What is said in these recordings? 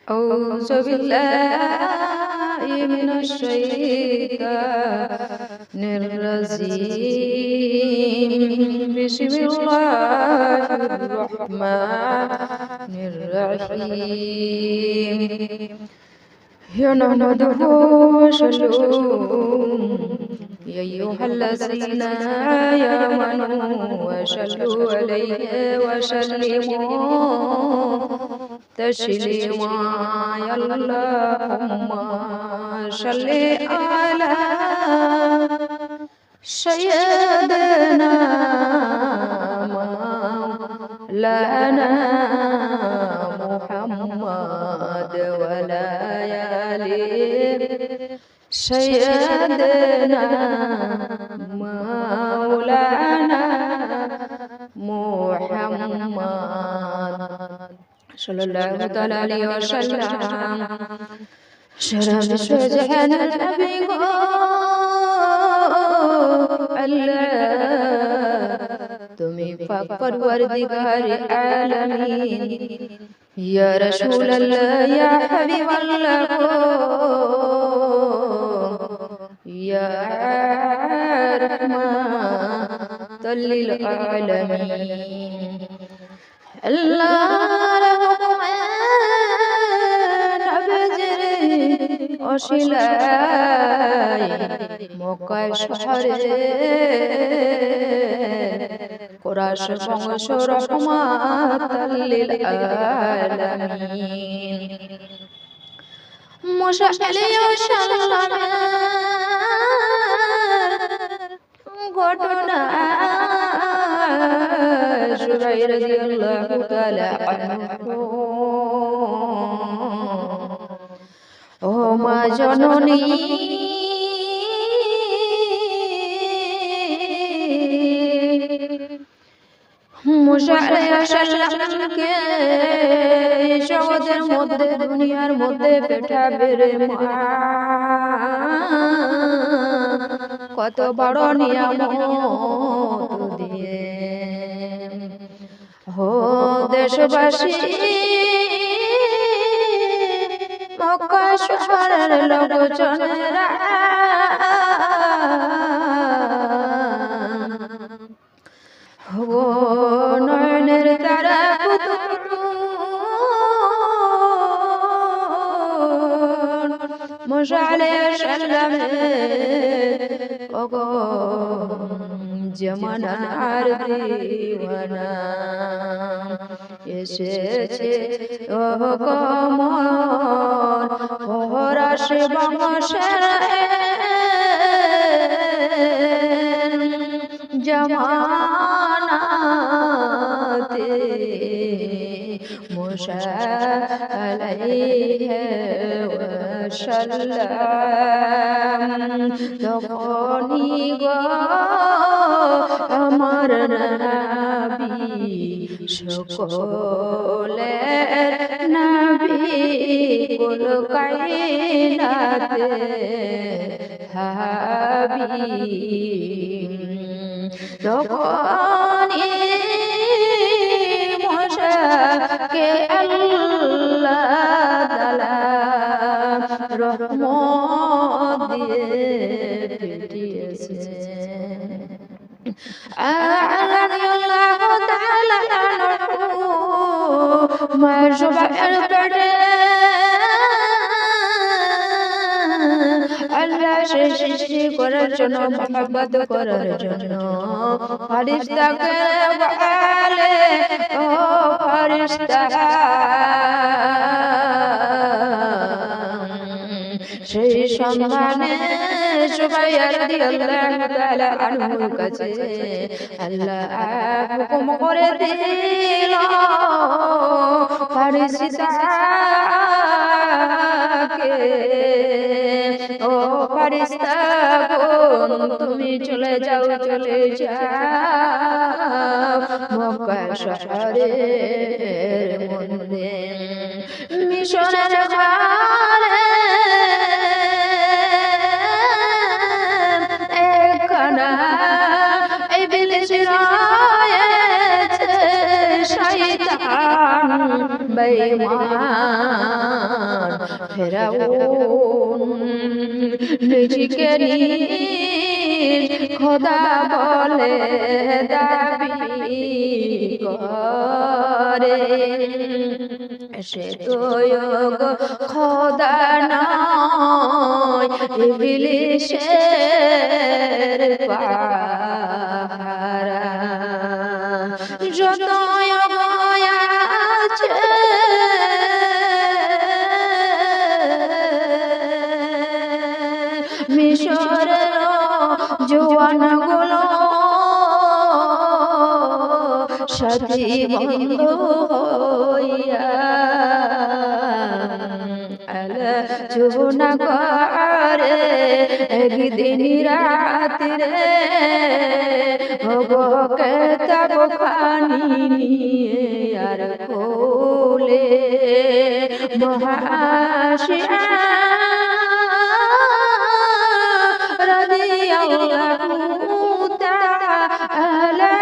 أعوذ بالله من الشيطان الرجيم بسم الله الرحمن الرحيم نحمده ونصلي يا أيها الذين آمنوا وصلوا عليه وسلموا تسليما اللهم صل على سيدنا مولانا محمد وعلى آله سيدنا مولانا محمد صلى الله تعالى عليه وسلم شرف سجحنا النبي الله تمہیں پاک پروردگار عالمین یا رسول اللہ یا حبیب اللہ یا رحمت للعالمین اللہ অশিলায় মক্কায় শহরে কুরাইশ বংশ রহমাতাল লিল আলামিন মুসা আলাইহিস সালামের ঘটনা জুবাইর রাদিয়াল্লাহু তাআলা আনহু ও মা জননী মুসা আলাইহিস সালামকে জগতের মধ্যে দুনিয়ার মধ্যে পেঠাবে রে মা কত বড় নিয়ামত দিয়ে হো দেশবাসী মক্কা শহরের লোকজনেরা হো নয়নের তারা মুসা আলাইহিস সালামের ওগো জামানার দিওয়ানা এসেছে ও কমর ফরাশ বংশের জামানাতে মুসা আলাইহি সালাম তখনই গো আমার নবী সকলের নবী কুল কায়নাতে হাবিব তখনই মুসাকে আল্লাহ তাআলা রহমত দিয়ে পেটিয়েছে আল্লাহু তাআলা মায়ের জবানের পেটে আল্লাহ সৃষ্টি করার জন্য মহব্বত করার জন্য ফেরেশতাকে বলে ও ফেরেশতা সেই সম্মানে সুবাইয়া রাদিয়াল্লাহু তাআলা আনহুর কাছে আল্লাহ হুকুম করে দিল ফেরেশতাকে ও ফেরেশতা তুমি চলে যাও মক্কা শহরের মধ্যে মিশনের ঘরে একখানা ইবলিস রয়েছে শয়তান বেঈমান বেঈমান ফেরাউন নিজেকে খোদা বলে দাবি করে সে তো খোদা নয় ইবলিসের পাহারা যত আছে মিশরের জওয়ানগুলো সাথী বন্ধু হইয়া আলোচনা করে একদিন রাত্রে কিতাব খানি নিয়ে আর খোলে মহাশিয়া রাদিয়াল্লাহু তাআলা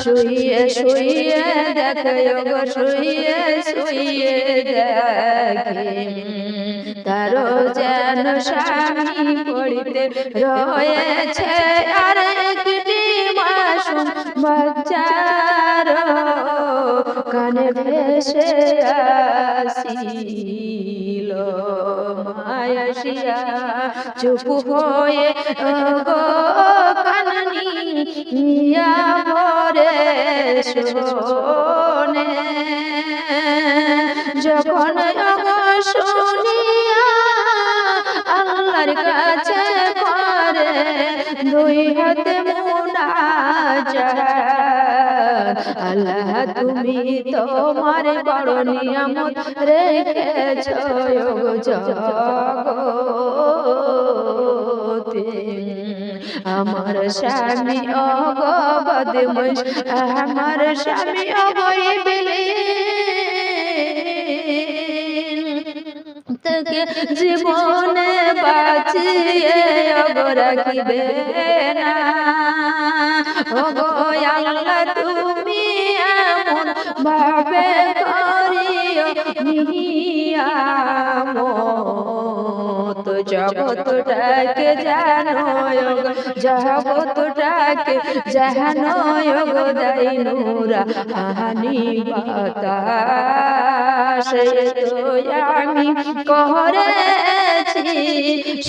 শুয়ে শুয়ে দেখে গো শুয়ে শুয়ে দেখে তারো যেন স্বামী পড়িতে রয়েছে আর একটি মাসুম বাচ্চার কানে ভেসে আসিল মায়াসিয়া চুপ হয়ে গো কাননি নিয়া ভরে শোনে যখন শুনিয়া আল্লাহর কাছে করে দুই হাতে মুনাজাত আল্লাহ তুমি তোমার বড় নিয়ামত রেখেছো জগতে আমার স্বামী অগবদমশ আমার স্বামী তাকে জীবনে বাঁচিয়ে রাখিবে না ওগো আল্লাহ তুমি এমন ভাবে করিও নিয়ামত জগৎটাকে জানো জগৎটাকে জানো গো দাইনুরা হানি বাতাস তো আমি করেছি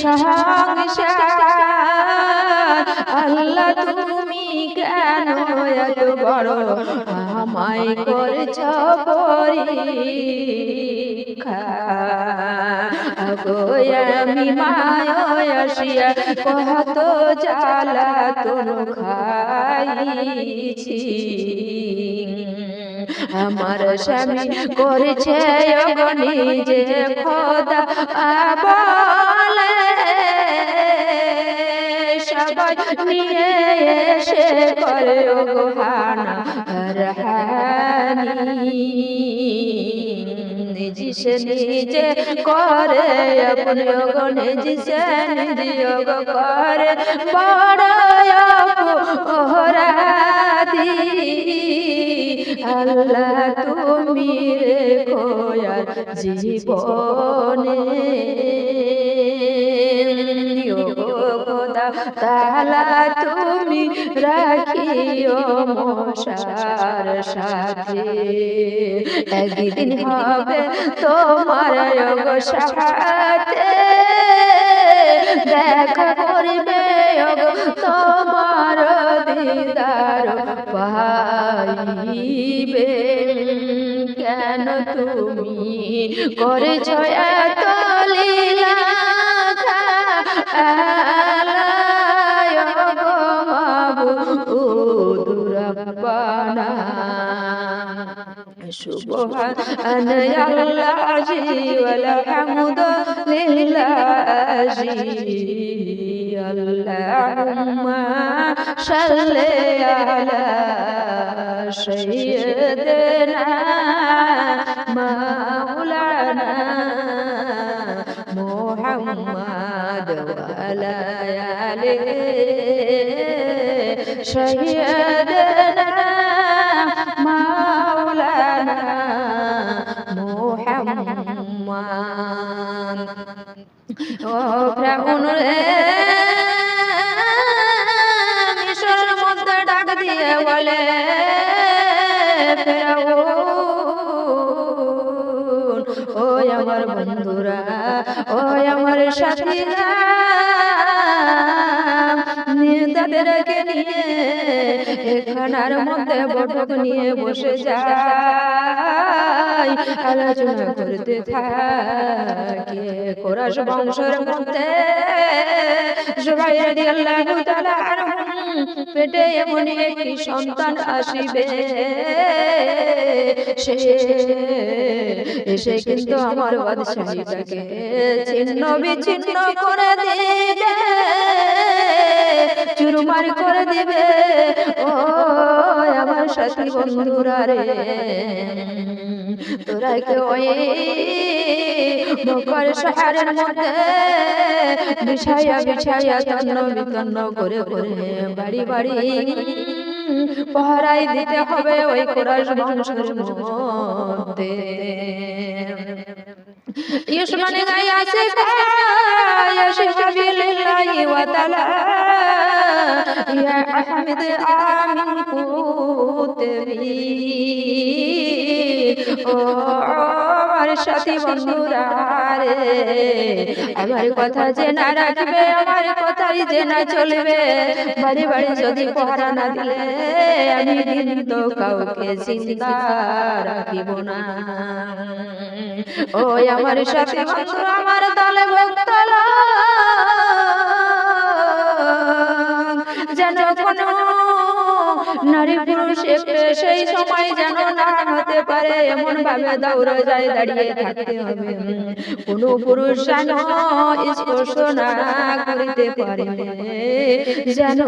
সংসার আল্লাহ তুমি কেন এত বড় আমায় করেছ পরীক্ষা আমি মায়ায় আসিয়া কত জ্বালাতন খাইছি আমার স্বামী করেছে নিজে খোদা বলে সবাই নিয়ে এসে করে গোহানা রাহানি নিজে নিজে করে আপনি গনে জিসে নিজে করে বড় অপরাধী আল্লাহ তুমি রেখো আর জীবনে খোদা তাআলা তুমি রাখিও মশার সাথে একদিন হবে তোমার সাথে দেখা করবে তোমার দিদার পাইবে কেন তুমি করেছ এত লীলা দুরাবানা সুবহান আল্লাহি ওয়াল হামদু লিল্লাহি আল্লাহুম্মা সাল্লি আলা সাইয়্যিদিনা মাওলানা মুহাম্মদ ওয়া আলা আলিহি সাইয়্যিদিনা হাম্মান। ও ফিরাউন রে, মিশরের মধ্যে ডাক দিয়ে বলে, ফিরাউন, ও আমার বন্ধুরা, ও আমার সাথীরা, তাদেরকে নিয়ে এখানার মধ্যে বৈঠক নিয়ে বসে যায়, আলোচনা করতে থাকে। কুরাইশ বংশের মধ্যে জুবাইর রাদিয়াল্লাহু তাআলা আনহু পেটে এমন একটি সন্তান আসিবে, সে কিন্তু আমার বাদশাহীটাকে ছিন্ন বিচ্ছিন্ন করে দিবে, চুরমার করে দিবে। ও আমার সাথী বন্ধুরা রে, তোরা কেউ ওই মক্কার শহরের মধ্যে বিছাইয়া বিছাইয়া তন্ন বিতন্ন করে করে বাড়ি বাড়ি পহরাই দিতে হবে ওই কুরাইশ বংশের মধ্যে। ইসমানে গায় আছে ইয়া শাবিলিল্লাহি ওয়া তাআলা ইয়া আহমদ আমিন কুতবি। ও আমার সাথী বন্ধুরা রে, আমার কথা যে না রাখবে, আমার কথাই যে না চলবে, বাড়ি বাড়ি যদি পহরা না দিলে আমি কিন্তু কাউকে জিন্দা রাখিব না। ও আমার সাথী বন্ধু, আমার দলে ভক্ত যেন কোনো নারী পুরুষ সেই সময় যেন না হতে পারে, এমন ভাবে দৌড়ে যায়, দাঁড়িয়ে থাকতে হবে। কোনো পুরুষ যেন স্পর্শ না করিতে পারে, যেন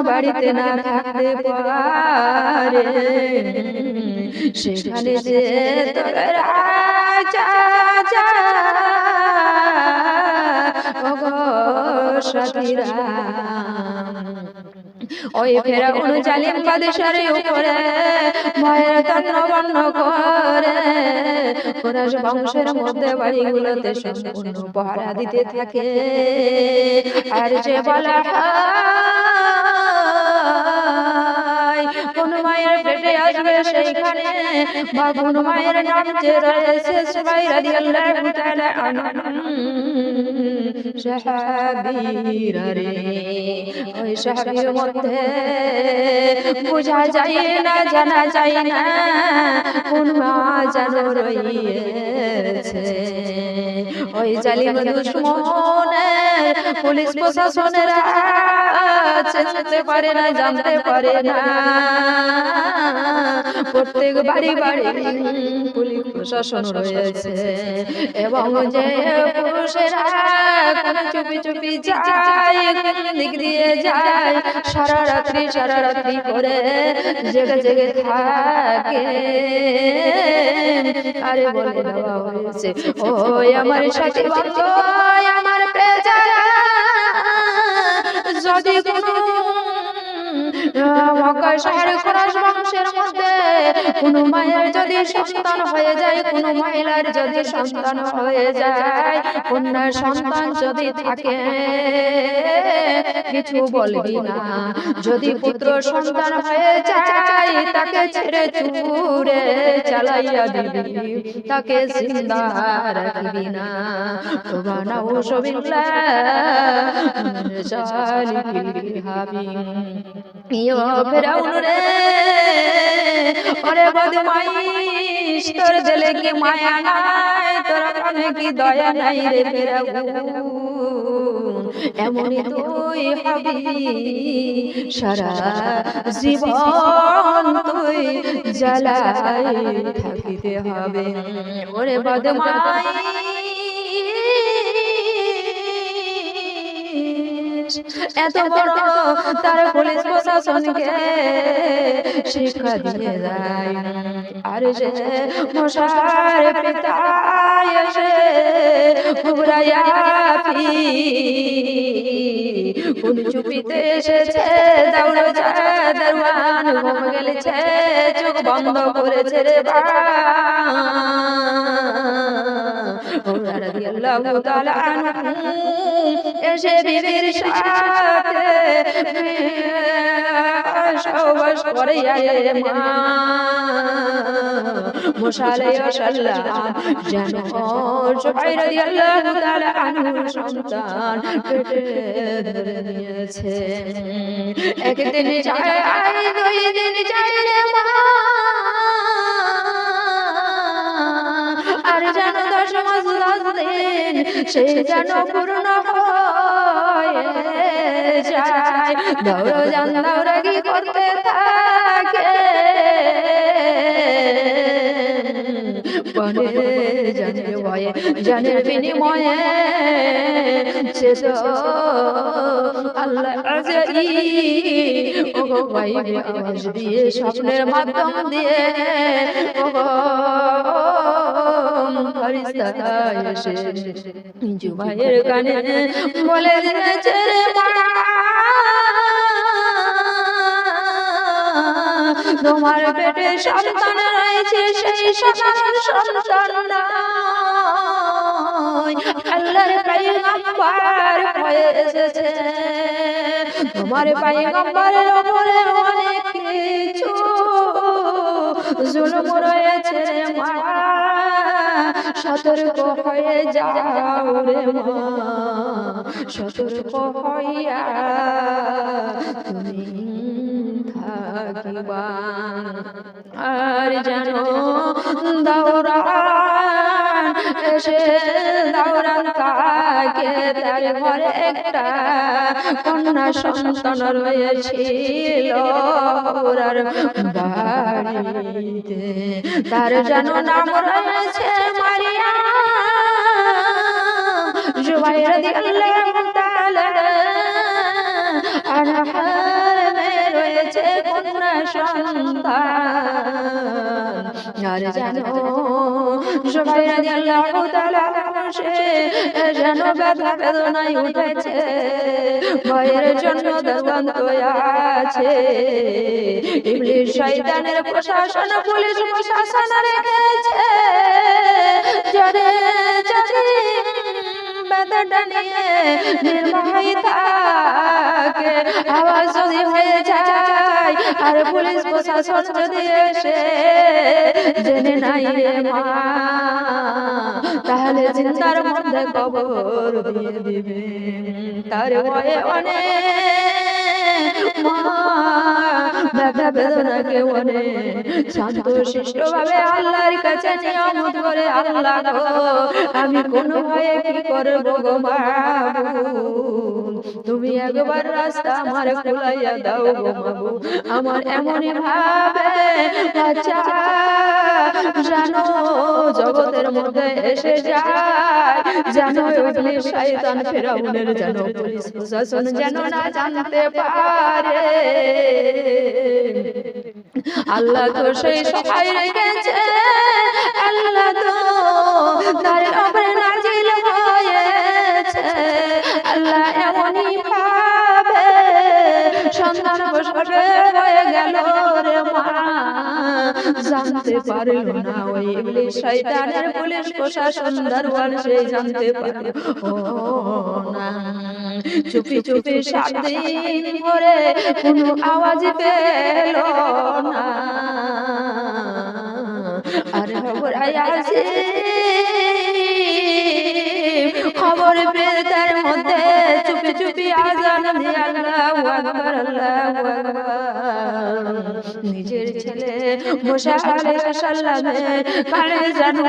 বাড়িতে না থাকতে পারে। সেখানে যে তোরা সাথীরা, ওই ফেরাউন জালিম বাদশার উপরে ভয়ের তাণ্ডব করে কুরাইশ বংশের মধ্যে বাড়িগুলোতে সম্পূর্ণ পহরা দিতে থাকে। আর যে বলা কোন মায়ের পেটে আসবে সেইখানে, বা কোন মায়ের নাম যে রয়েছে সুবাইর রাদিয়াল্লাহু তাআলা আনহু সাহাবীরা রে, ওই সাহাবীর মধ্যে বোঝা যায় না, জানা যায় না কোন মা যেন রয়েছে। ওই জালিম দুশমনের পুলিশ প্রশাসনেরা চিনতে পারে না, জানতে পারে না। প্রত্যেক বাড়ি বাড়ি পুলিশ প্রশাসন রয়েছে, এবং যে পুরুষেরা চুপি চুপি যায়, দিক দিয়ে যায়, সারা রাত্রি করে জেগে জেগে থাকে। আরে বলে দেওয়া হয়েছে, ও আমার সাথী বন্ধু, আমার প্রেজারা, যদি কোনো মক্কা শহরে কুরাইশ বংশের মধ্যে কোন মায়ের যদি সন্তান হয়ে যায়, কোন মহিলার যদি সন্তান হয়ে যায়, কন্যা সন্তান যদি থাকে কিছু বলবি না। যদি পুত্র সন্তান হয়ে যায়, তাকে ছেড়ে চুরে চালাইয়া দিবি, তাকে জিন্দা রাখবি না। তোবা নাউযুবিল্লাহ জালিকিল ইয়া ফেরাউন রে, ওরে বদমাইশ, তোর দিলে কি মায়া নাই, তোর মনে কি দয়া নাই রে ফেরাউন। এমনই তুই হবি সারা জীবন, তুই জ্বালাই থাকিতে হবে। ওরে বদমাইশ, এত বড় তার পুলিশ প্রশাসনকে শিক্ষা দিয়ে যায়। আর যে মশার পিতা এসে ঘুরাইয়া কোন চুপিতে এসেছে দৌড় দরওয়ান ঘুম গেলেছে চোখ বন্ধ করেছে রে বাবা রাদিয়াল্লাহু তাআলা আনহু এসে বিবির সাথে সহবাস করে মা মুসালে সাল্লাম যেন জুবাইর রাদিয়াল্লাহু তাআলা আনহুর সন্তান পেটে ধরে নিয়েছে একদিন যায় দুই দিন যায় রে মা আর যেন 10 মাস 10 দিন সেই যেন পূর্ণ হয়ে যায় দৌড়ান দৌড়াগি করতে থাকে বনে জানের ভয়ে জানের বিনিময়ে সে তো আল্লাহ আজাই ও ভাই আওয়াজ দিয়ে স্বপ্নের মাধ্যম দিয়ে ও ফেরেশতা এসে জুবাইর কানে বলে দিয়েছে রে মা তোমার পেটে সন্তান রয়েছে সেই সন্তান নয় আল্লাহর পয়গম্বর হয়ে এসেছে তোমার পয়গম্বরের উপরে অনেক কিছু জুলুম রয়েছে রে মা সতর্ক হয়ে যাও রে মা সতর্ক হইয়া তুমি থাকিবা আর জানো দৌড়ান এসে দৌড়ান তাকে তার ঘরে একটা কন্যা সন্তান রয়েছিল ওরার বাড়িতে তার জানো নাম রয়েছে মারিয়া জুবাইর রাদিয়াল্লাহু তাআলা আনহা রয়েছে কন্যা সন্তান আর জানো জুবাইর রাদিয়াল্লাহু তাআলা সে যেন ব্যথা বেদনায় উঠেছে ভয়ের জন্য দরবন্দ আছে ইবলিস শয়তানের প্রশাসন পুলিশ প্রশাসন রেখেছে জরে জরে ব্যথাটা নিয়ে নির্ভয় থাকে আওয়াজ যদি হয়ে যায় আর পুলিশ প্রশাসন যদি এসে জেনে নাই রে মা তাহলে চিন্তার মধ্যে কবর দিয়ে দিবে তার ভয়ে অনেক মা ব্যথা বেদনাকে অনেক শান্ত শিষ্ট ভাবে আল্লাহর কাছে নিয়ামত করে আল্লাহ গো আমি কোন ভয়ে কি করব গো মাবুদ তুমি একবার রাস্তা আমার খুলাইয়া দাও গো মাবুদ আমার এমনই ভাবে বাচ্চা জানো জগতের মধ্যে এসে যায় জানো ইবলিস শয়তান ফেরাউনের জানো পুলিশ প্রশাসন যেন না জানতে পারে আল্লাহ তো সেই সহায় রেখেছে আল্লাহ তো তার উপরে নাজিল হয়েছে আল্লাহ এমনই ভাবে সন্তান প্রসবে হয়ে গেল রে মা জানতে পারল না ওই ইবলিস শয়তানের পুলিশ প্রশাসন দরবার সে জানতে পারল ও না চুপি চুপি 7 দিন ধরে কোনো আওয়াজ পেল না আর খবর পেয়ে তার মধ্যে চুপি চুপি আযান দিয়ে আল্লাহু আকবার আল্লাহু আকবার নিজের ছেলে মুসা আলাইহিস সালামের কানে জানো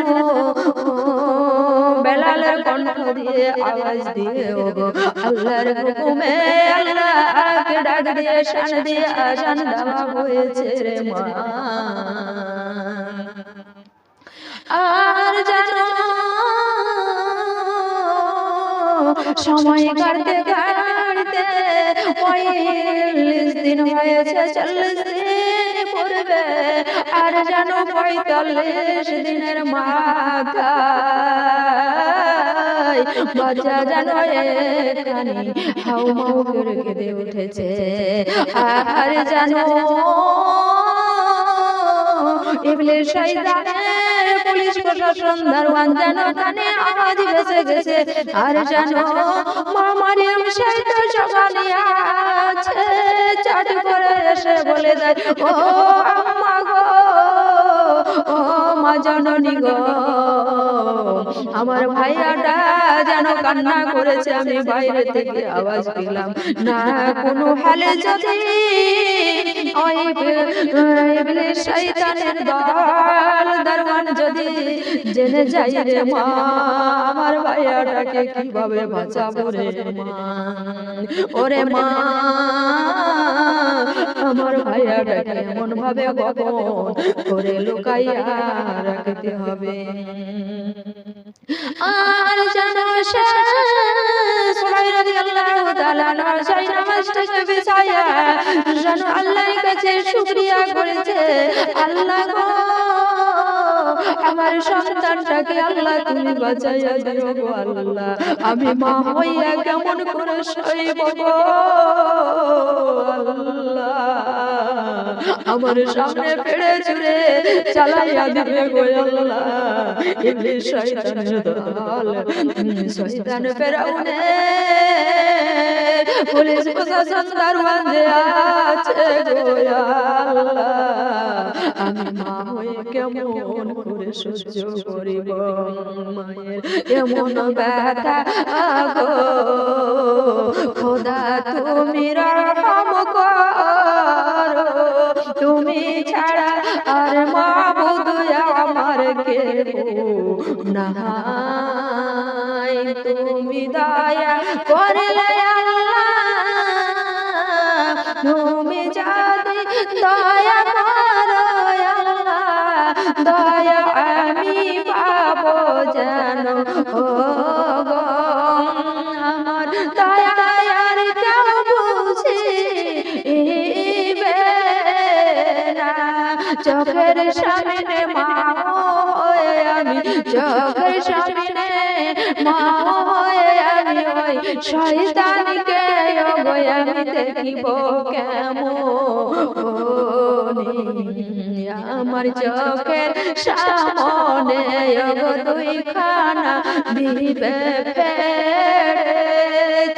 বেলালের কণ্ঠ দিয়ে আওয়াজ দিয়ে ওগো আল্লাহর হুকুমে আল্লাহকে ডাক দিয়ে শান দিয়ে আযান দেওয়া হয়েছে রে মা আর জানো সময় কাটতে কাটতে 45 দিন হয়েছে 40 দিন পূর্বে আর জানো 45 দিনের মাথায় বাচ্চা জানো এখানে হাউ মাউ করে কেঁদে উঠেছে। আর জানো ইবলিস শয়তানের পুলিশ প্রশাসন দারোয়ান জানো কানে আওয়াজ ভেসে গেছে। আর জানো মা মারিয়াম সেটা সকালে আছে, চট করে এসে বলে দেয়, ও আম্মা গো, ও মা জননী গো, আমার ভাইয়াটা যেন কান্না করেছে, আমি বাইরে থেকে আওয়াজ পেলাম না। কোনো হালে যদি ওই ইবলিস শয়তানের দল দারোয়ান যদি জেনে যায় রে মা, আমার ভাইয়াটাকে কিভাবে বাঁচাবো রে মা, ওরে মা, আমার ভাইয়াটাকে এমন ভাবে গোপন করে লুকাইয়া রাখতে হবে। আর জানো সুমাইয়া রাদিয়াল্লাহু তাআলা সেই নামাজটাকে বিছায়া জানো আল্লাহর কাছে শুকরিয়া করেছে, আল্লাহ গো আমার সন্তানটাকে আল্লাহ তুমি বাঁচাইয়া দিও গো আল্লাহ, আমি মা হইয়া কেমন করে সইব গো আল্লাহ, আমার সামনে ফেড়ে ছুড়ে চালাইয়া দিবে গো আল্লাহ। ইবলিস শয়তানের দল, শয়তান ফেরাউনে পুলিশ প্রশাসন দারোয়ান যে আছে গো আল্লাহ, আমি মা হয়ে কেমন করে সহ্য করিব মায়ের এমন ব্যথা গো খোদা, তুমি রহম করো, তুমি ছাড়া আর মাবুদ আমার কেউ নাই, তুমি দয়া করলে আল্লাহ, তুমি যদি দয়া করো আল্লাহ, দয়া আমি পাবো যেন ও গো, আমার দয়া আর কেউ বুঝিবে না, চোখের সামনে মা হয়ে আমি, চোখের সামনে মা হয়ে আমি ওই শয়তানকে আমি দেখিব কেমন, আমার চোখের সামনে দুইখানা দিবে ফেড়ে,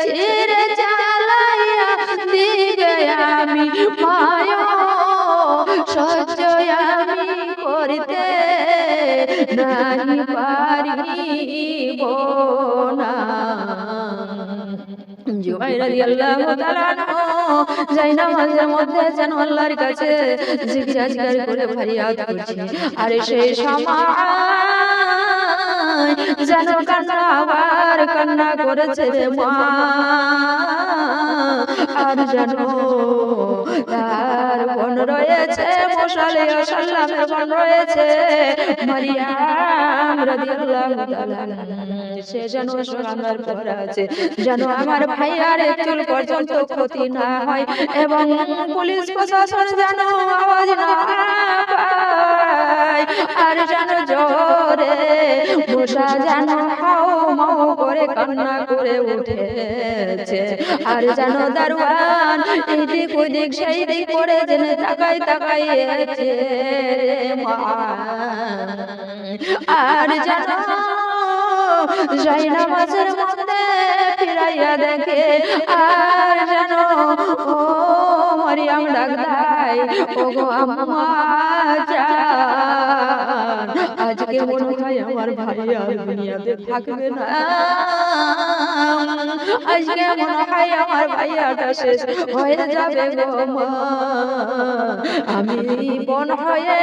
চিরে জ্বালাইয়া দিবে আমি মায়া সহ্য আমি করিতে নাই পারিব না। জুবাইর রাদিয়াল্লাহু তাআলা আনহু জায়নামাজের মধ্যে যেন আল্লাহর কাছে জিজ্ঞাসা করে ফরিয়াদ করছে, আর সেই সময় যেন কান্না আবার কান্না করেছে রে মা, আর জানো তার বোন রয়েছে, মুসা আলাইহিস সালামের বোন রয়েছে মারিয়াম রাদিয়াল্লাহু তাআলা, সে যেন আমার পর আছে, যেন আমার ভাইয়ার চুল পর্যন্ত ক্ষতি না হয়, এবং পুলিশ প্রশাসন যেন আওয়াজ না পায়, আর যেন জোরে মুসা যেন হাও মাও করে কান্না করে উঠেছে, আর যেন দারোয়ান এদিক ওদিক সেই দিক করে যেন তাকাই তাকাইয়েছে মা, আর যেন জায়নামাজের মধ্যে ফিরাইয়া দেখে, আর যেন ও মারিয়াম ডাক দেয়, ও গো আম্মা জান, আজকে মনে হয় আমার ভাই আর দুনিয়াতে থাকবে না, আজকে মনে হয় আমার ভাইয়াটা শেষ হয়ে যাবে গো মা, আমি বোন হয়ে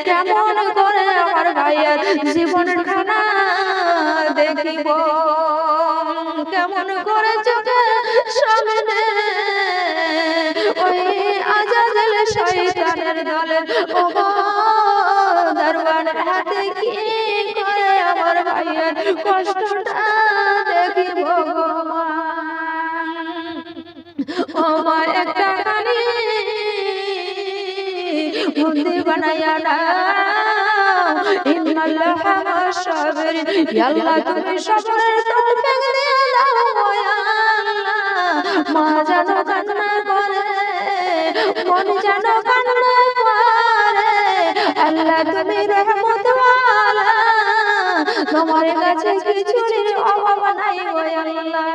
কেমন করে আমার ভাইয়ার জীবনের খানা দেখিব, কেমন করে চোখের সামনে ওই আজাগেল শয়তানের দলের দারোয়ানের হাতে কি করে আমার ভাইয়ের কষ্টটা দেখিব গো মা, ও মা একটা গানি বিধি বানাইয়া না ইন্নাল্লাহা মা'আস-সাবিরিন ইয়া আল্লাহ তুমি সবরের তৌফিক দিয়ে দাও ইয়া আল্লাহ মা জানো কান্না করে মন জানো কান্না করে আল্লাহ তুমি রহমত ওয়ালা তোমার কাছে কিছুর অভাব নাই ও আল্লাহ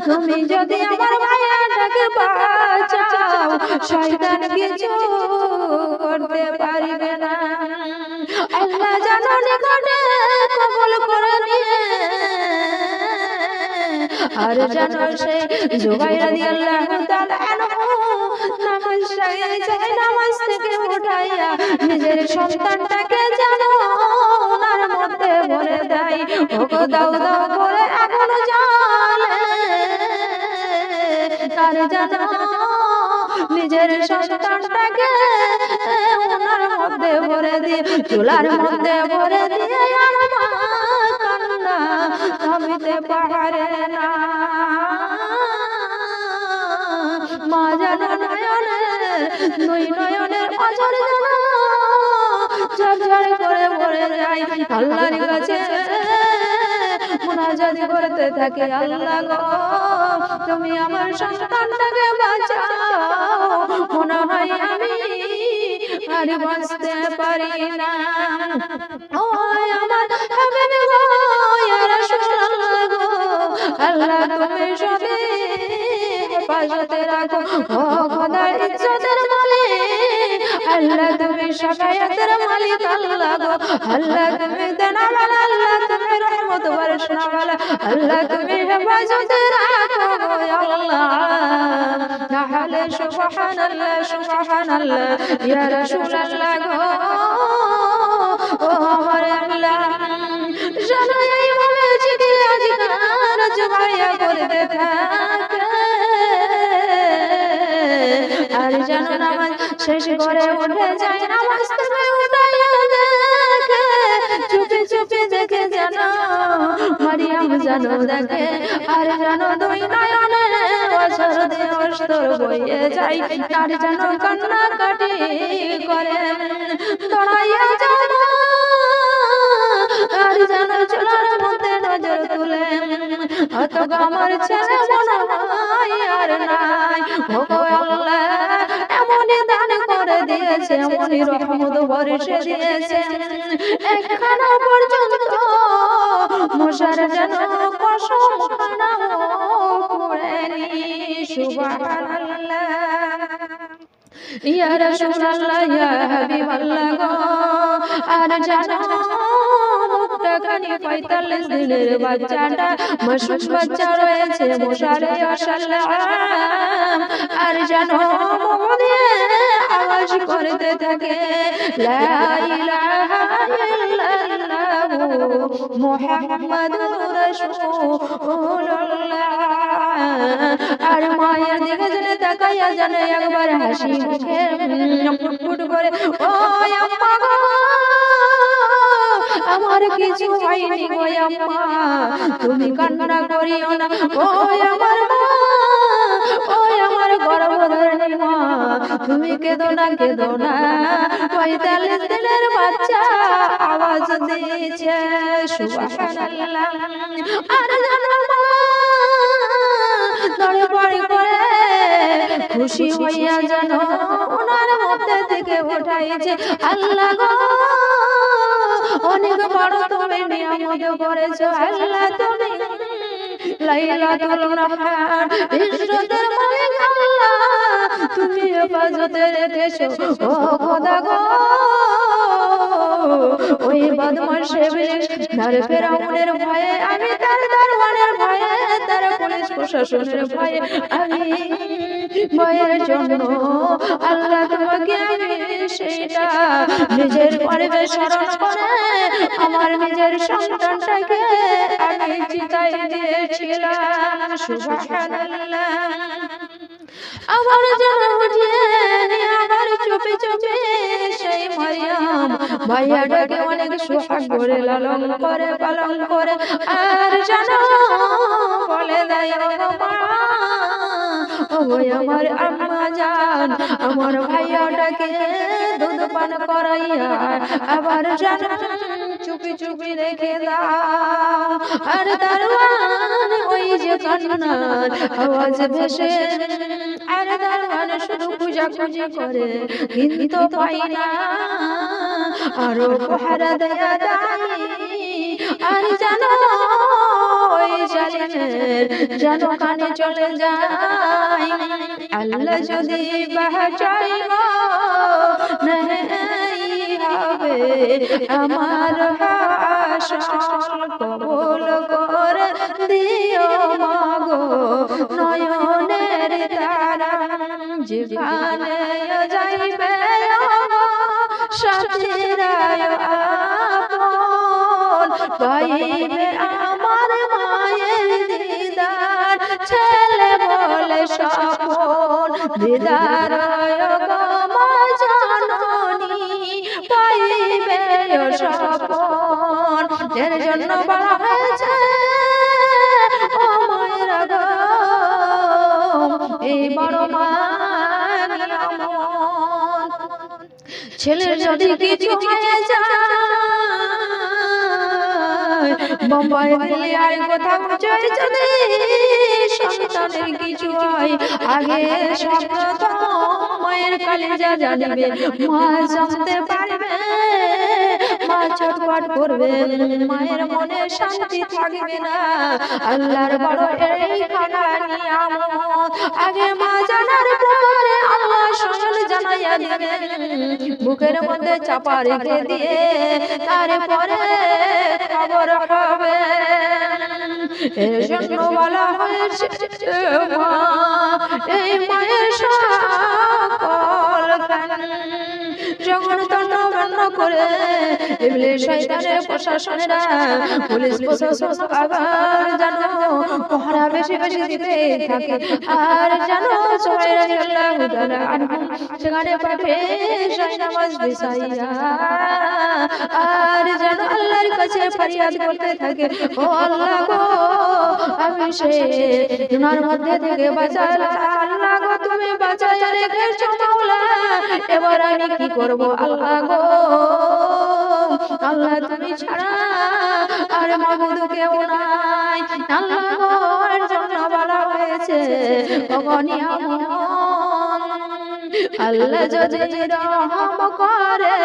তুমি যদি আমার ভাইয়াটাকে বাঁচাও শয়তান কিছু করতে পারবে না আল্লাহ জানো নিকটে কবুল করে নিয়ে আর জানো সেই জুবাইর রাদিয়াল্লাহু তাআলা আনহু নামাজ থেকে উঠাইয়া নিজের সন্তানটাকে জানো ওনার মধ্যে ভরে দেয় ওগো দাও দাও করে আগুন জ্বলে তার জানো নিজের সন্তানটাকে ওনার মধ্যে ভরে দিয়ে চুলার মধ্যে ভরে দিয়ে আর মা কান্না থামিতে পারে না মা জানো নয়নের দুই নয়নের অঝর ঝরঝর করে ভরে যায় আল্লাহর কাছে মুনাজাত করতে থাকে আল্লাহ গো তুমি আমার সন্তানটাকে বাঁচাও মনে হয় আমি আর বাঁচতে পারি না ও আমার হাবিব গো ইয়া রাসূলুল্লাহ গো আল্লাহ তুমি সবে হেফাজতে রাখো ও খোদার ইজ্জতের মালিক আল্লাহ তুমি শাফায়াতের মালিক আল্লাহ গো আল্লাহ তুমি দেনাওয়ালা আল্লাহ তুমি রহমত বর্ষণওয়ালা আল্লাহ তুমি হেফাজতে রাখো গো আল্লাহ তাহলে সুবহানাল্লাহ সুবহানাল্লাহ ইয়া রাসূলুল্লাহ গো ও আমার আল্লাহ জানো এইভাবে যদি আজকাল জবাইয়া করতে থাকে আর জানো নামাজ শেষ করে উঠে যায় নামাজ থেকে উঠাইয়া দেখে চুপি চুপি দেখে জানো মারিয়াম জানো দেখে আর জানো দুই নয়নে অঝর দিয়ে অস্তর বইয়ে যায় আর জানো কান্না কাটি করে দড়াইয়া জানো আর জানো চুলার মধ্যে নজর তুলে অত আমার ছেলে মনে হয় আর নাই ও আল্লাহ এমনই দান করে দিয়েছে এমনই রহমত বর্ষে দিয়েছে একখানা পর্যন্ত মশার যেন কসম খানা পড়েনি সুবহানাল্লাহ ইয়া রাসূলুল্লাহ ইয়া হাবিবাল্লাহ গো আর জানো মুক্তাখানি ৪৫ দিনের বাচ্চাটা মাসুম বাচ্চা রয়েছে মশারে আসাল্লাম আর জানো মুমিনে আওয়াজ করতে থাকে লা ইলাহা ইল্লাল্লাহু মুহাম্মাদুর রাসূলুল্লাহ আর মায়ের দিকে জেনে তাকাইয়া জানে একবার হাসি মুখে ফুটফুট করে ও আম্মা গো আমার কিছু হয়নি গো আম্মা তুমি কান্না করিও না ও আমার মা ও আমার গর্ভধারিণী মা তুমি কেঁদো না ৪৫ দিনের বাচ্চা আওয়াজ দিয়েছে সুবহানাল্লাহ আর জানো মা দড়ি করে খুশি হইয়া জানো ওনার মধ্যে থেকে উঠাইছে আল্লাহ গো অনেক বড় তুমি নিয়ামত করেছো আল্লাহ তুমি লাইলাতুল রাহমান ইজ্জতের মালিক আল্লাহ তুমি হেফাজতে রেখেছো ও খোদা গো ওই বদমাশ ইবলিস তার ফেরাউনের ভয়ে আমি তার দরবারের ভয়ে তার পুলিশ প্রশাসনের ভয়ে আমি ভয়ের জন্য আল্লাহ তোমাকে আমি সেটা নিজের পরিবেশ স্মরণ করে আমার নিজের সন্তানটাকে আমি চিতায় দিয়েছিলাম সুবহানাল্লাহ আমার যেন উঠিয়ে আমার চুপি চুপি সেই মারিয়াম ভাইয়াটাকে অনেক সোহাগ করে লালন করে পালন করে আর জানো বলে দেয় ও আমার আম্মা জান আমার ভাইয়াটাকে দুধ পান করাইয়া আবার যেন চুপি চুপি রেখে দাও। আর দারোয়ান ওই যে কান্নার আওয়াজ ভেসে, আর দারোয়ান শুধু খুঁজাখুঁজি করে কিন্তু পাই না, আরো পাহারা দেয়া দাই। আর জানো ওই জালিমের যেন কানে চলে যায়, আল্লাহ যদি বাঁচাইব নেই হবে আমার হাসল, কবুল করে দিও মাগো নয়নের তারা। যেখানে যাইবে সাথীরা আপন, পাইবে আমার মায়ের দিদার, ছেলে বলে স্বপন দিদার মা জাননী, পাইবে স্বপন। এর জন্য বলা হয়েছে ও মায়েরা গো, এই বড় মান আমন। ছেলের যদি কিছু হয়ে যায়, বোম্বাই দিল্লি আর কোথাও চলে যদি সন্তানের কিছু হয়, আগে সব মায়ের কলিজা জানিবে, মা জানতে পারবে, মা ছটফট করবে, মায়ের মনে শান্তি থাকবে না। আল্লাহর বড় এইখানা নিয়ামত, আগে মা জানার পরে আল্লাহ স্বয়ং জানাইয়া দিবে, বুকের মধ্যে চাপা রেখে দিয়ে তারপরে খবর হবে। এর জন্য বলা হয়েছে মা, এই মায়ের সকল যখন তন্ন বন্ধ করে ইবলিস শয়তানের প্রশাসনেরা পুলিশ প্রশাসন আবার জানো পহরা বেশি বেশি দিতে থাকে। আর জানো সবাই রাদিয়াল্লাহু তাআলা আনহু সেখানে পাঠিয়ে নামাজ বিছাইয়া, আর জানো আল্লাহর কাছে ফরিয়াদ করতে থাকে, ও আল্লাহ গো আমি সে গুনার মধ্যে থেকে বাঁচালা, আল্লাহ গো তুমি বাঁচাইয়া রেখেছো মাওলা, এবার আমি কি করব আল্লাহ গো, আল্লাহ তুমি ছাড়া আর মাবুদ কেউ নাই। আল্লাহ গো এর জন্য বলা হয়েছে অগনিয়ামন, আল্লাহ যদি রহম করে,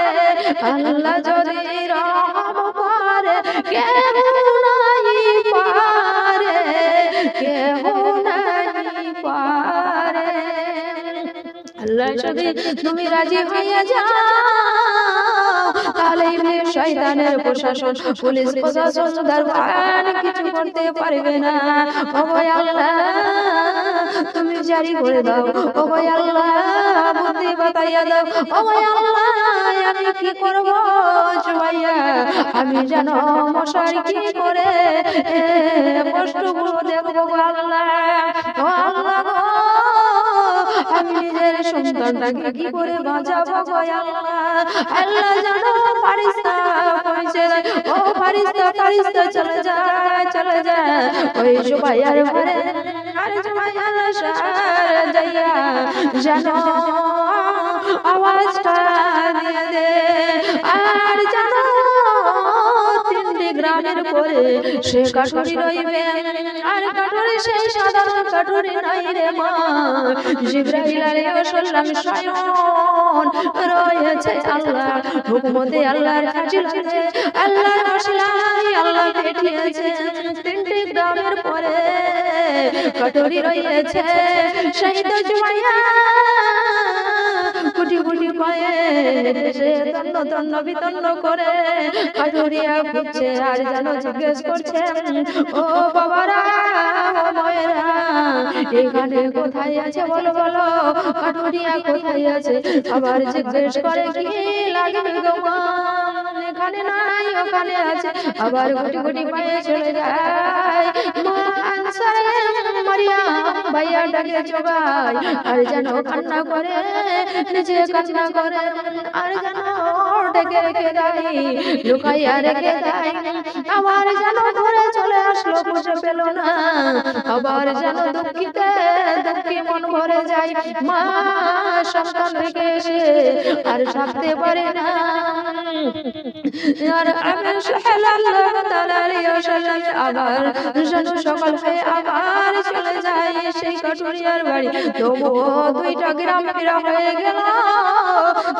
আল্লাহ যদি রহম করে, কেউ নাই পারে, কেউ নাই পারে। আল্লাহ যদি তুমি রাজি হইয়া যাও, তাহলে ইবলিস শয়তানের প্রশাসন পুলিশ প্রশাসন দরবার কিছু করতে পারবে না। ও আল্লাহ তুমি জারি করে দাও, ও আল্লাহ বুদ্ধি বাতাইয়া দাও, ও আল্লাহ আমি কি করব জুমাইয়া, আমি জানো মশারি কি করে কষ্টগুলো দেখবো আল্লাহ, ও আল্লাহ গো আমি নিজের সন্তানটাকে কি করে বাঁচাবো আল্লাহ। আল্লাহ জানো ফারিস্তা কইছে, ও ফারিস্তা ফারিস্তা চলে যা চলে যা ওই জুবাইয়ার ঘরে, আর জুবাইয়ার শহর যাইয়া জানো আওয়াজটা দিয়ে দে। আর জানো তিনটি গ্রামের পরে সে কাঠুরি রইবে, আর কাঠুরি সেই সাধারণ কাঠুরি নাই রে মা, জিবরাইল আলাইহিস সালাম স্বয়ং রয়েছে আল্লাহ হুকুমতে, আল্লাহর ফাজিলতে, আল্লাহর ওসিলায় আল্লাহ পাঠিয়েছে। তিনটি গ্রামের পরে কাঠুরি রয়েছে, শহীদ জুমাইয়া কুটি কুটি পায়ে দেশে তন্ন তন্ন বিতন্ন করে কাঠুরিয়া খুঁজছে, আর জানো জিজ্ঞেস করছে, ও বাবারা ও মায়েরা এখানে কোথায় আছে বলো বলো, কাঠুরিয়া কোথায় আছে, আবার জিজ্ঞেস করে কি লাগবে গো মা, এখানে নাই ওখানে আছে, আবার গুটি গুটি পায়ে চলে যায়। মা আনসারে মারিয়াম ভাইয়া ডাকে জবাই, আর যেন কান্না করে নিজে কান্না করে, আর যেন রেখে রেখে দেয়, লুকাইয়া রেখে দেয়। আবার যেন ঘরে চলে আসলো, খুঁজে পেল না। আবার যেন দুঃখিতে দুঃখে মন ভরে যায়। মা সন্তান রেখে এসে আর থাকতে পারে না। আর আমি সাল্লাল্লাহু তাআলা আলাইহি ওয়াসাল্লাম আবার যেন সকাল হয়ে আবার চলে যায় সেই কাঠুরিয়ার বাড়ি। তবুও 2টা গ্রাম ফেরা হয়ে গেল,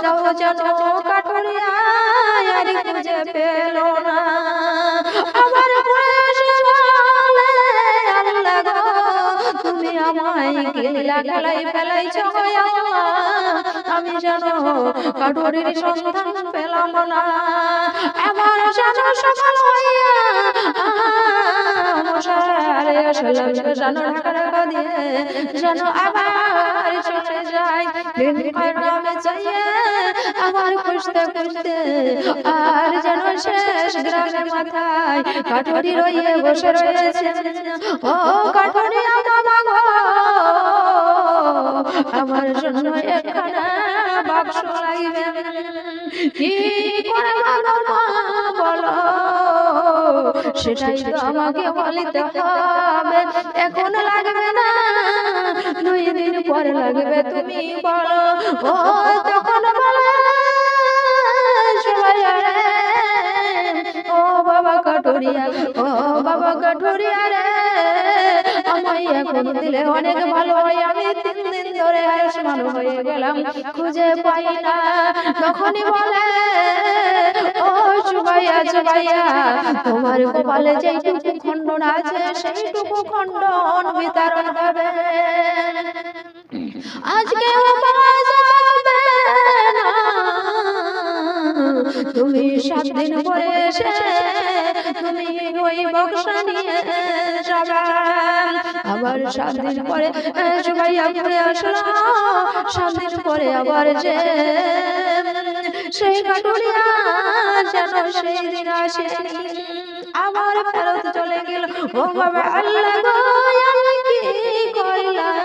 তাও যেন কাঠুরিয়া আর খুঁজে পেল না। আবার আল্লাহ গো, তুমি আমায় খেলা খেলাই ফেলাইছো, আমি যেন কাঠুরির সন্ধান পেলাম না। এমন যেন সকাল হইয়া যেন ঢাকা ঢাকা দিয়ে যেন আবার চলে যায়। গ্রামে যাইয়ে আবার খুঁজতে খুঁজতে আর যেন শেষ গ্রামের মাথায় কাঠুরি রইয়ে বসে রয়েছে। ও কাঠুরি বাবা গো, আমার জন্য একখানা বাক্স লাগবে, কি করে বলো, সেটাই তো আমাকে বলিতে হবে। এখন লাগবে না, 2 দিন পরে লাগবে, তুমি বলো। ও তখন বলে সবাই রে, ও বাবা কাঠুরিয়া, ও বাবা কাঠুরিয়া রে, আমায় এখন দিলে অনেক ভালো হয়। আমি 3 দিন ধরে আয়ুষ্মান হয়ে গেলাম, খুঁজে পাই না। তখনই বলে ও সুবাইয়া সুবাইয়া, তোমার কপালে যেটুকু খণ্ডন আছে সেইটুকু খণ্ডন বিতরণ হবে। আজকে তুমি 7 দিন পরে এসে তুমি ওই বক্সা নিয়ে যাবে। আবার 7 দিন পরে সুবাইয়া ঘুরে আসলো, 7 দিন পরে আবার যে সেই কাঠুরিয়া যেন সেই দিন আসে, আবার ফেরত চলে গেল। ও বাবা আল্লাহ গো, আমি কি করলাম?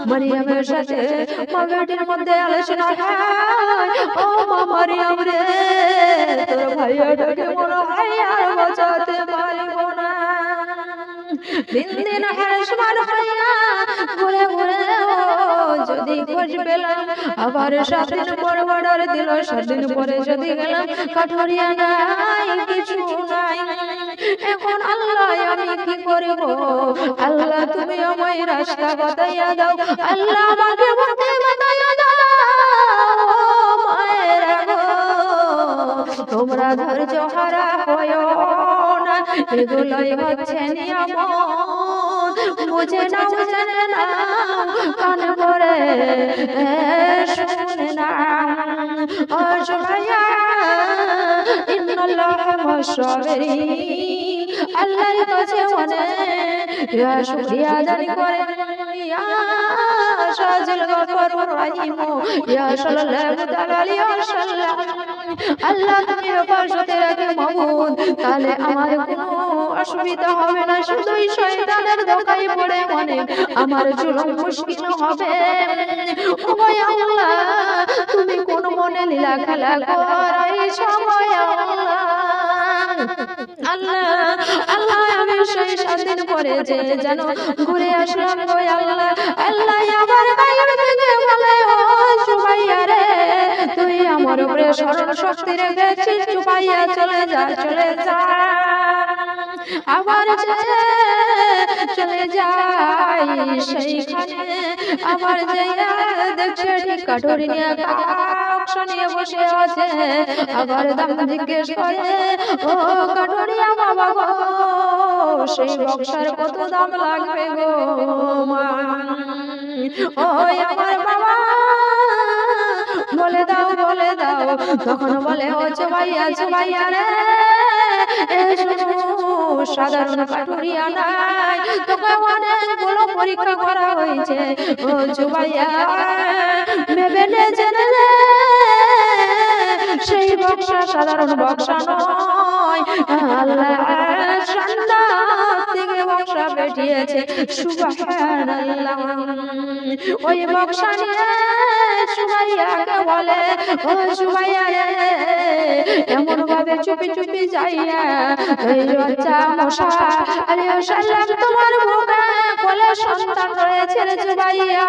মারিয়ামের সাথে মাগেটির মধ্যে আলোচনা হয়, ও মা মারিয়াম রে, তোর ভাইয়াটাকে মনে হয় আর বাঁচাতে পারবো না। 3 দিন হাসমান হইয়া ঘুরে ঘুরে যদি খোঁজ পেলাম, আবার 7 দিন পর অর্ডার দিল, 7 দিন পরে যদি গেলাম, কাঠুরিয়া নাই, কিছু নাই। এখন আল্লাহ আমি কি করব? আল্লাহ তুমি আমায় রাস্তা বাতাইয়া দাও, আল্লাহ আমাকে পথে বাতাইয়া দাও। মায়েরা গো, তোমরা ধৈর্য হারা হয়ো না, এগুলোই হচ্ছে নিয়ামত। বুঝে নাও জেনে নাও, কান ভরে শুনে নাও। ও সুবাইয়া, ইন্নাল্লাহা মা'আস-সাবিরিন, আল্লাহর কাছে অনেক শুকরিয়া আদায় করে। ইয়া শাজিল গফুর রহিম, ইয়া সাল্লাল্লাহু তাআলা আলাইহি ওয়াসাল্লাম, আল্লাহ তুমি ওপার সাথে রাখে মাবুদ, তাহলে আমার কোনো অসুবিধা হবে না। শুধুই শয়তানের ধোঁকায় পড়ে মনে আমার জুলুম মুশকিল হবে। ও আল্লাহ, তুমি কোন মনে লীলা খেলা করাই সময় আল্লাহ। আল্লাহ আল্লাহ, আমি সেই 7 দিন পরে যে যেন ঘুরে আসলাম গো আল্লাহ। আল্লাহ আবার বাইরে থেকে বলে, ও সুবাইয়া রে, তুই আমার উপরে স্মরণ শক্তি রেখেছিস, সুবাইয়া চলে যা চলে যা। আবার চলে যাই সেইখানে, আবার যাইয়া দেখছে ঠিক কাঠুরি নিয়ে বাক্স নিয়ে বসে আছে। আবার দাম জিজ্ঞেস করে, ও কাঠুরিয়া বাবা গো, সেই বক্সের কত দাম লাগবে গো মা? ও আমার বাবা, বলে দাও বলে দাও। তখন বলে, ও সুবাইয়া রে, সাধারণ কাঠুরিয়া নাই, তোকে অনেকগুলো পরীক্ষা করা হয়েছে। ও সুবাইয়া, ভেবে নে জেনে নে, সেই বক্সা সাধারণ বক্সা নয়, আল্লাহ জান্নাত থেকে বক্সা পেটি দিয়েছে সুবহানাল্লাহ। ওই বক্সা নিয়ে সুমাইয়াকে বলে, ও সুমাইয়া রে, এমন ভাবে চুপি চুপি যাইয়া ওই বাচ্চা মশা আলাইহিস সালাম তোমার বুকে কোলে সন্তান রয়েছে রে জুবাইয়া,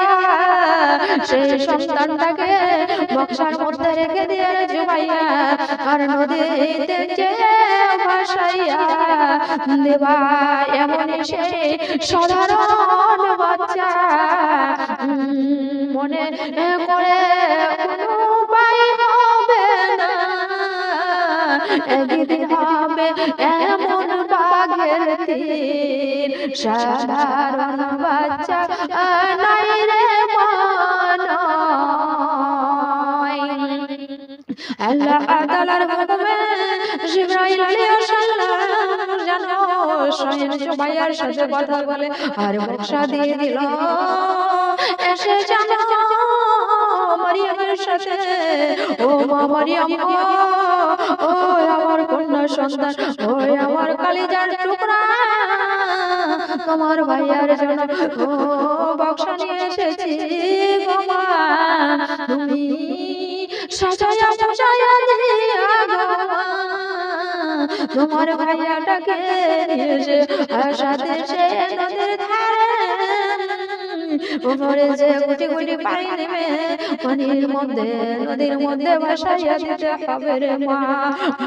সেই সন্তানটাকে বক্সার মধ্যে রেখে দিয়ে রে জুবাইয়া আর নদীতে যে ভাসাইয়া দেবা। এমনই সেই সাধারণ বাচ্চা মনে করে কোনো উপায় হবে না, একদিন হবে এমন বাঘের তীর, সাধারণ বাচ্চা নাই রে মানয়। আল্লাহ তাআলার হুকুমে জিবরাইল আলাইহিস সালাম জানো স্বয়ং সুমাইয়ার সাথে কথা বলে আর বক্সা দিয়ে দিল। এসে জানো মারিয়ামের সাথে, ও মা মারিয়াম, ও আমার কন্যা সন্তান, ও আমার কলিজার টুকরা, তোমার ভাইয়ার জন্য ও বক্সা নিয়ে এসেছি গো মা, তুমি সাজায়া সাজায়া দিয়া গো মা, তোমার ভাইয়াটাকে নিয়ে এসে সাথে সে নদীর ধারে ওপরে যে গুটি গুটি পানি নেবে পানির মধ্যে নদীর মধ্যে ভাসাইয়া দিতে হবে রে মা।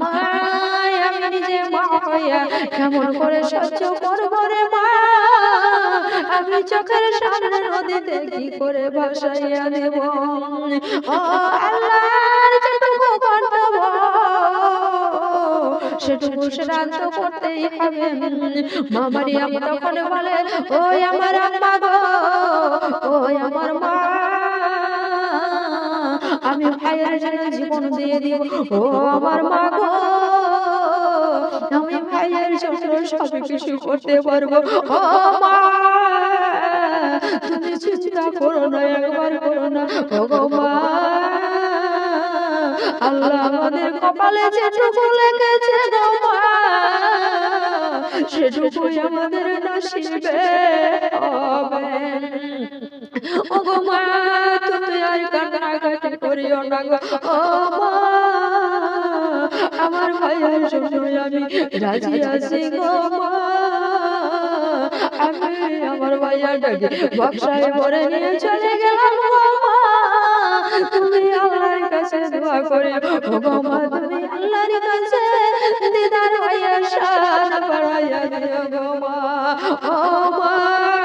মা আমি নিজে মা হইয়া কেমন করে সহ্য করব রে মা, আমি চোখের সামনে নদীতে কি করে ভাসাইয়া দেব। ও আল্লাহর যেটুকু কর্তব্য সেটুকু শ্রাদ্ধ করতেই হবে। মা মারিয়াম তখন বলে, ওই আমার আম্মা গো, ওই আমার মা, আমি ভাইয়ের জন্য জীবন দিয়ে দিব। ও আমার মা গো, আমি ভাইয়ের জন্য সব কিছু করতে পারবো। ও মা তুমি চিন্তা করো না, একবার করো না। ও গো মা, আল্লাহ আমাদের কপালে যেটুকু লেগেছে গো মা, সেটুকুই আমাদের নসিবে হবে। ও গো মা তুমি আর কান্নাকাটি করিও না গো। ও মা আমার ভাইয়ের জন্য আমি রাজি আছি গো মা, আমি আমার ভাইয়াটাকে বক্সায় ভরে নিয়ে চলে গেলাম গো মা, তুমি আল্লাহর কাছে দোয়া করিও। ও গো মা তুমি আল্লাহর কাছে দিদার ভাইয়ার শান বাড়াইয়া দিও গো মা। ও মা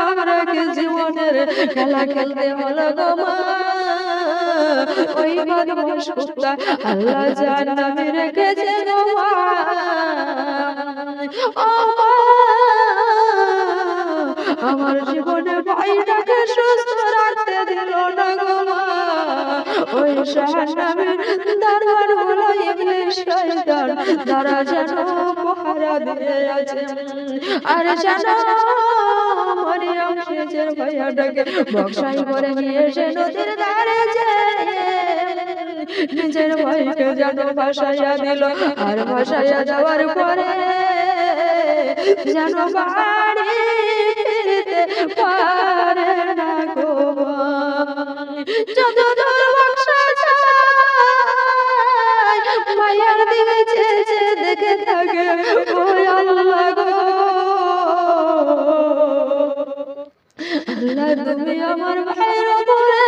আমরা কি জীবনের খেলা খেলতে হলো গো মা, ওই বদমাশ কুত্তা আল্লাহ জাহান্নামে রেখেছে গো মা। ও মা আমার জীবনে ভাইটাকে সুস্থ রাখতে দিল না গো মা, ওই জাহান্নামের দারোয়ান গুলো ইবলিস শয়তান তারা যেন পাহারা দিয়ে আছে। আর জানো মারিয়াম নিজের ভাইয়াটাকে বক্সায় করে নিয়ে এসে নদীর ধারে নিজের ভাইকে যেন ভাসাইয়া দিল। আর ভাসাইয়া যাওয়ার পরে যেন বাড়ি ফিরতে পারে না গো মা, যত দূর বক্সা যায় ভাইয়ার দিকে চেয়ে দেখে থাকে। ওই আল্লাহ গো, আল্লাহ তুমি আমার ভাইয়ের উপরে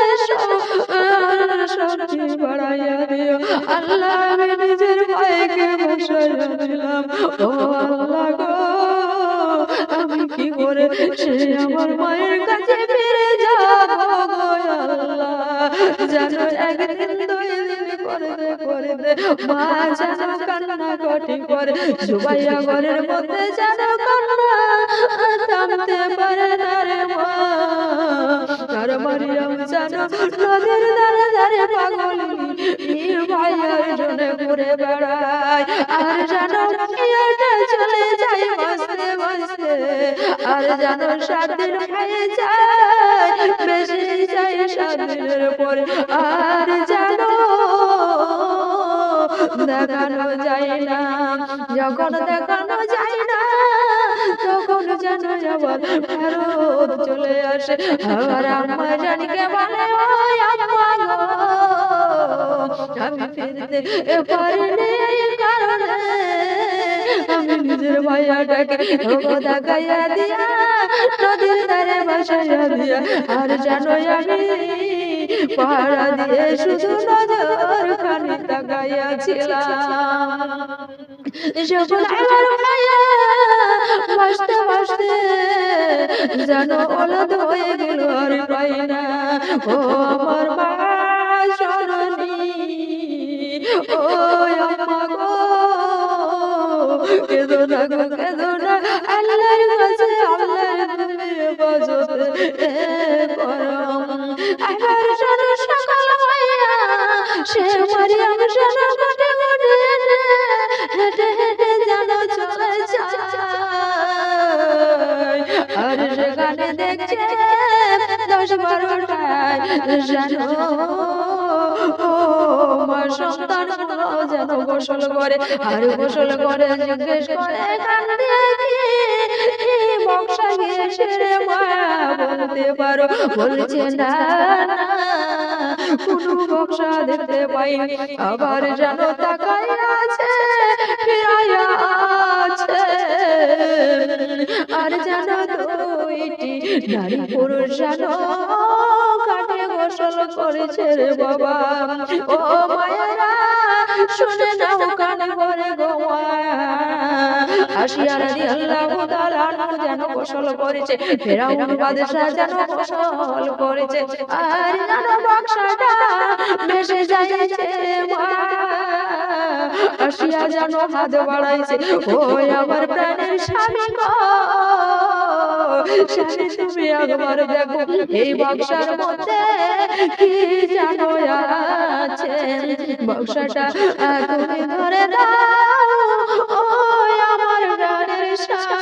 শক্তি বাড়াইয়া দিও। আল্লাহ আমি নিজের ভাইকে ভাসাইয়া দিলাম। ও আল্লাহ গো আমি কি করে সে আমার মায়ের কাছে ফিরে যাব গো আল্লাহ, জানো একদিন দুই দিন করে দে মা যেন কান্নাকাটি করে, সুবাইয়া ঘরের মধ্যে যেন কান্না থামতে পারে না রে মা। আর মারিয়াম যেন নদীর ধারে ধারে পাগলি ভাইয়ার জন্য ঘুরে বেড়ায়। আর যেন ভাইয়াটা চলে যায় বাঁচতে বাঁচতে, আর যেন 7 দিন হয়ে যায়, বেশি যায় 7 দিনের পরে আর যেন দেখানো যায় না। যখন দেখানো যায় না তখন যেন আবার ফেরত চলে আসে। আবার আম্মা জানকে বলে ওই আম্মা গো আমি ফিরতে পারিনি এই কারণে আমি নিজের ভাইয়াটাকে খোদা গাইয়া দিয়া নদীর ধারে বাসাইয়া দিয়া আর জানো আমি পাহারা দিয়ে শুধু নজর খানি তাকাইয়াছিলাম। যখন আমার মায়া বাসতে বাসতে যেন অলদ হয়ে গেল আর পাই না ও আমার মা সরণী ও আম্মা গো কেঁদো না গো কেঁদো না আল্লাহর কাছে আল্লাহর তুমি হেফাজত করো। আবার সারা সকাল হইয়া সে মারিয়াম সারা ঘাটে ঘাটে হেঁটে হেঁটে যেন চলে যায় আর সেখানে দেখছে 10-12টায় যেন মা সন্তান যেন গোসল করে আর গোসল করে জিজ্ঞেস করে বক্সা গিয়েছে মা বলতে পারো বলছে না কোনো বক্সা দেখতে পাইনি। আবার যেন তাকায় আছে ফিরাইয়া আছে আর যেন দুইটি নারী পুরুষ যেন কাটে গোসল করেছে রে বাবা। ও মায়েরা শুনে নাও কান ভরে গো আসিয়া রাদিয়াল্লাহু তাআলা আনহু যেন গোসল করেছে, ফেরাউন বাদশা যেন গোসল করেছে আর যেন বক্সটা ভেসে যাইছে মা। আসিয়া যেন হাত বাড়াইছে ওই আমার প্রাণের স্বামী গো স্বামী তুমি একবার দেখো এই বক্সার মধ্যে কি জানো আছে বক্সটা তুমি ধরে দাও ওই আমার প্রাণের স্বামী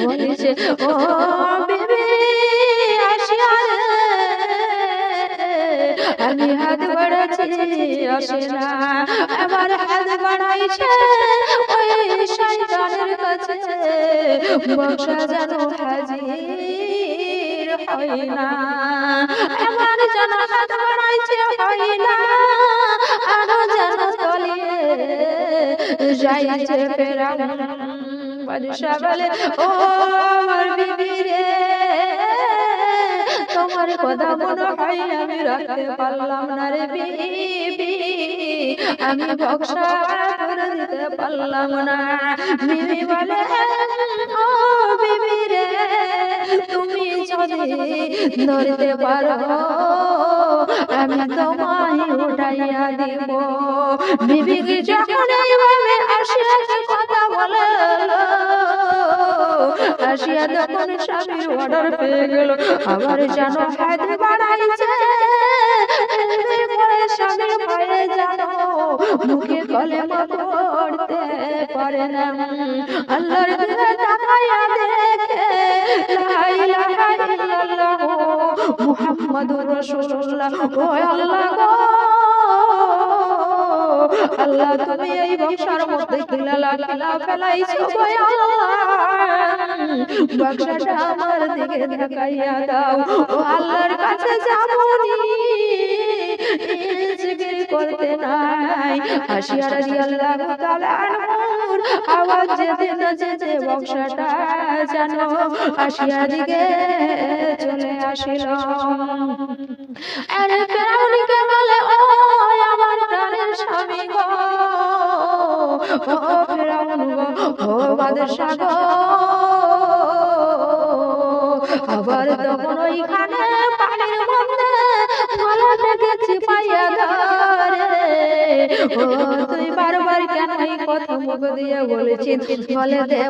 বলেছে ও বেবি আসিয়া আমি হাত বাড়াচ্ছি আসে না আমার হাত বাড়াইছে ওই শয়তানের কাছে বক্সা যেন হাজির হয় না আমার যেন হাত বাড়াইছে হয় না আরো যেন তলিয়ে যাইছে ফেরাউন বাদশা বলে ও আমার বিবি রে তোমার কথা মনে হয় আমি রাখতে পারলাম না রে বিবি আমি বক্সা ধরে দিতে পারলাম না। বিবি বলে ও বিবি রে তুমি যদি ধরতে পারো আমি তোমায় উঠাইয়া দিব। বিবি কি যখন এইভাবে আসিয়া কথা বলে আসিয়া যখন স্বামীর অর্ডার পেয়ে গেল আবার যেন হাত বাড়াইছে স্বামীর ভয়ে যেন মুখে কলেমা পড়তে পারে না। আল্লাহর দিকে তাকাইয়া দেখে লা ইলাহা ইল্লাল্লাহ মুহাম্মাদুর রাসূলুল্লাহ ও আল্লাহ গো আল্লাহ তুমি এই বক্সার মধ্যে কিলালা কিলা ফেলাইছো গো আল্লাহ বক্সাটা আমার দিকে তাকাইয়া দাও ও আল্লাহর কাছে যাবনি জিকির করতে নাই। আসিয়া রাদিয়াল্লাহু তাআলা আনহুর আওয়াজ যেতে না যেতে বক্সাটা যেন আসিয়া দিকে চলে আসিল। আরে ফেরাউনকে বলে ও আমার প্রাণের স্বামী গো ও ফেরাউন গো ও বাদশা গো আবার তখন ওইখানে পানির মধ্যে থালাটাকে চিপাইয়া ধরে ও তুই বারবার কেন এই কথা মুখ দিয়ে বলেছিস বলে দে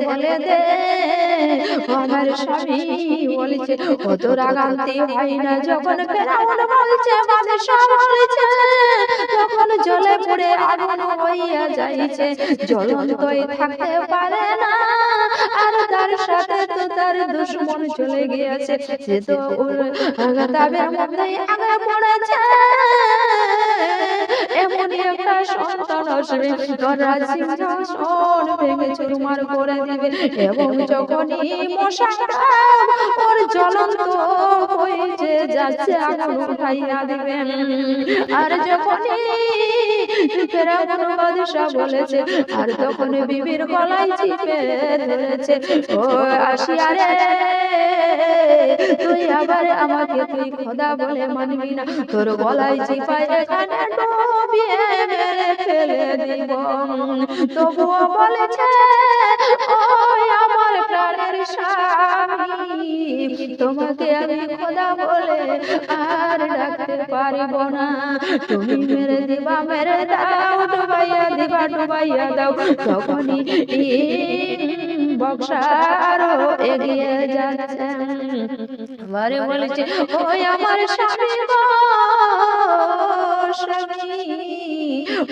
আমার স্বামী বলেছে কত রাগান্তি হয় না যখন ফেরাউন বলছে বাদশা বলেছে তখন জলে পড়ে আগুন হইয়া যাইছে জ্বলন্তই থাকতে পারে না আর তার সাথে তো তার দুশমন চলে গিয়েছে সে তো তাবের মধ্যে আগে পড়েছে এমনই একটা সন্তান আসবে, রাজ সিংহাসন ভেঙে চুরমার করে দিবে, এবং যখনই মশাটা ওর জ্বলন্ত হয়ে যাচ্ছে আগুন উঠাইয়া দিবে। আর যখনই ফেরাউন বাদশা বলেছে, আর তখন বিবির গলায় চিপে ধরেছে, ও আসিয়া রে, তুই আবার আমাকে তুই খোদা বলে মানবি না, তোর গলায় চিপায় এখানে ডুবিয়ে মেরে ফেলে দিব। তবুও বলেছে, ও আমার প্রাণের স্বামী, তোমাকে আমি খোদা বলে আর ডাকতে পারিব না, তুমি মেরে দিবা, মেরে দাও, ডুবাইয়া দিবা, ডুবাইয়া দাও। তখনই বক্সা আরো এগিয়ে যাচ্ছে, বারে বলেছে, ওই আমার স্বামী গো, স্বামী,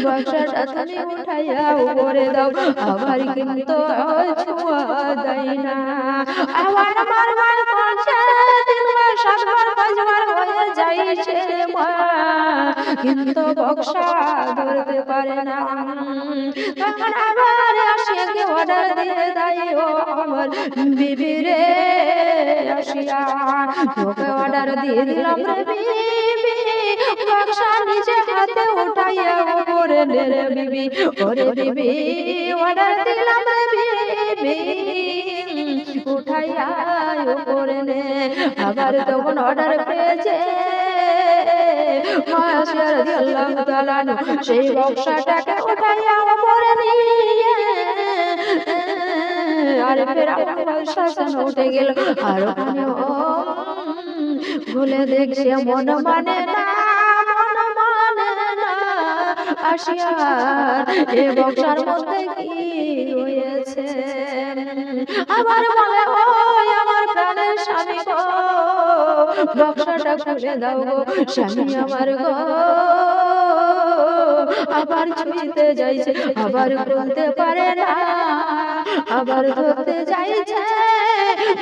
বক্সাটা তুমি উঠাইয়া উপরে দাও। আবার কিন্তু ছোঁয়া দেয় না, আবার বারবার করছে, তিনবার সাতবার পাঁচবার হয়ে যাইছে মা, কিন্তু বক্সা ধরতে পারে না। তখন আবার আসিয়াকে অর্ডার দিয়ে দেয়, ও আমার বিবি রে, আসিয়া তোকে অর্ডার দিয়ে দিলাম রে বিবি, বক্সা নিজে হাতে উঠাইয়া উপরে নে রে বিবি, ওরে বিবি, অর্ডার দিলাম রে বিবি, উঠাইয়া উপরে নে। আবার তখন অর্ডার পেয়েছে আসিয়া রাদিয়াল্লাহু তাআলা সেই বক্সাটাকে উঠাইয়া উপরে নিয়ে, আর ফেরাউন শাসন উঠে গেল। আর ওখানে ভুলে দেখছে মন মানে না, মন মানে না, আসিয়া এ বক্সার মধ্যে কি হয়েছে। আবার বলে, ও আমার প্রাণের স্বামী গো, বক্সাটা খুলে দাও গো, স্বামী আমার গো। আবার ছুঁইতে যাইছে, আবার খুলতে পারে না, আবার ধরতে যাইছে,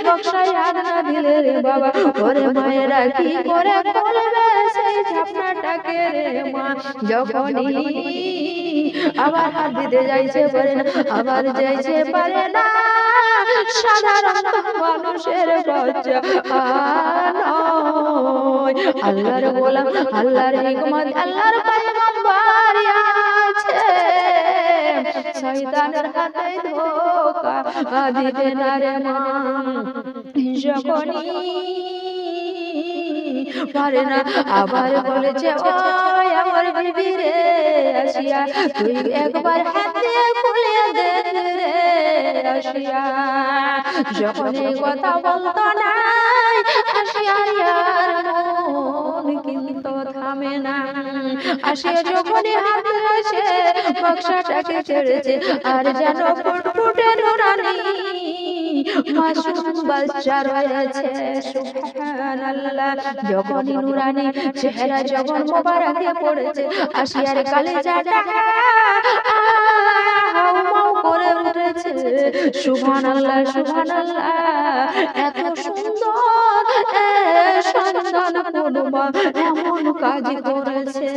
বক্সায় হাত না দিলে রে বাবা, ওরে মায়েরা কি করে খুলবে সেই ঝাপনাটাকে রে মা। যখনই আবার হাত দিতে যাইছে পারে না, আবার যাইছে পারে না, সাধারণ মানুষের বাচ্চা নয়, আল্লাহর গোলাম, আল্লাহর হিকমত, আল্লাহর পয়গম্বর আছে, শয়তানের হাতে ধোঁকা দিবে না রে মা। যখনই পারে না, আবার বলেছে, ও আমার বিবি রে, আসিয়া তুই একবার হাত দিয়ে খুলে দে রে, আসিয়া। যখন এই কথা বলতো না, আসিয়ার মন কিন্তু থামে না। আসিয়া যখনই হাত ধরেছে, বক্সাটাকে ছেড়েছে, আর যেন ফুটফুটে নুরানি মাসুম বাচ্চা রয়েছে, সুবহানাল্লাহ। যখনই নুরানি চেহারা যখন মোবারকে পড়েছে, আসিয়ার কলিজাটা হাউমাউ করে উঠেছে, সুবহানাল্লাহ, সুবহানাল্লাহ, এত সুন্দর সন্তান কোন মা এমন কাজ করেছে।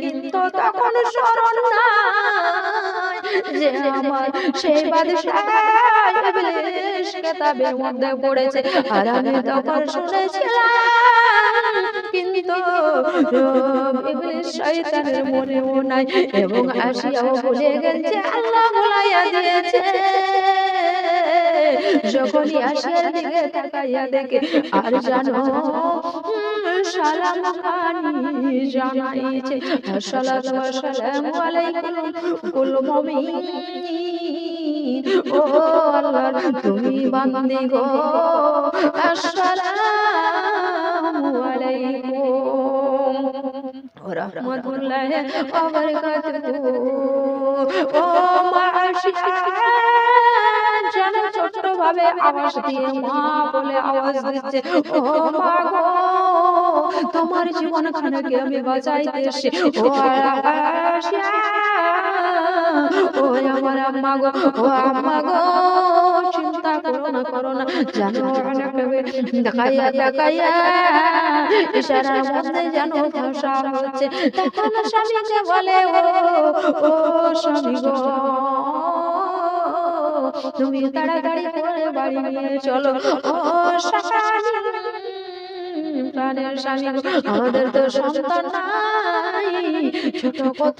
কিন্তু তখন স্মরণ নাই যে আমার সেই বাদশা ইবলিস কিতাবের মধ্যে পড়েছে, আর আমি তখন শুনেছিলাম, কিন্তু ইবলিস শয়তানের মনেও নাই, এবং আসিয়াও ভুলে গেছে, আল্লাহ ভুলাইয়া দিয়েছে। যখনই আসিয়ার দিকে তাকাইয়া দেখে, আর জানো সালাম খানি জানাইছে, আসসালাতু ওয়াসসালামু আলাইকুম কুল মুমিন, ও আল্লাহ তুমি বান্দি গো, আসসালামু আলাইকুম ওয়া রাহমাতুল্লাহি ওয়া বারাকাতুহু। ও মা আশিকা, জানে ছোট্ট ভাবে আওয়াজ দিয়ে মা বলে আওয়াজ দিচ্ছে, ও মা গো, তোমার জীবন খানাকে আমি বাঁচাইতে এসে, ও আশিয়া, ও আমার আম্মা গো, ও আম্মা গো, চিন্তা করো না জানো দেখাইয়া দেখাইয়া ইশারার মধ্যে জানো ভাষা হচ্ছে। তখন স্বামীকে বলে ও স্বামী গো, তুমি তাড়াতাড়ি করে বাড়ি নিয়ে চলো। ও স্বামী, প্রাণের স্বামী গো, আমাদের তো সন্তান নাই, ছোট কত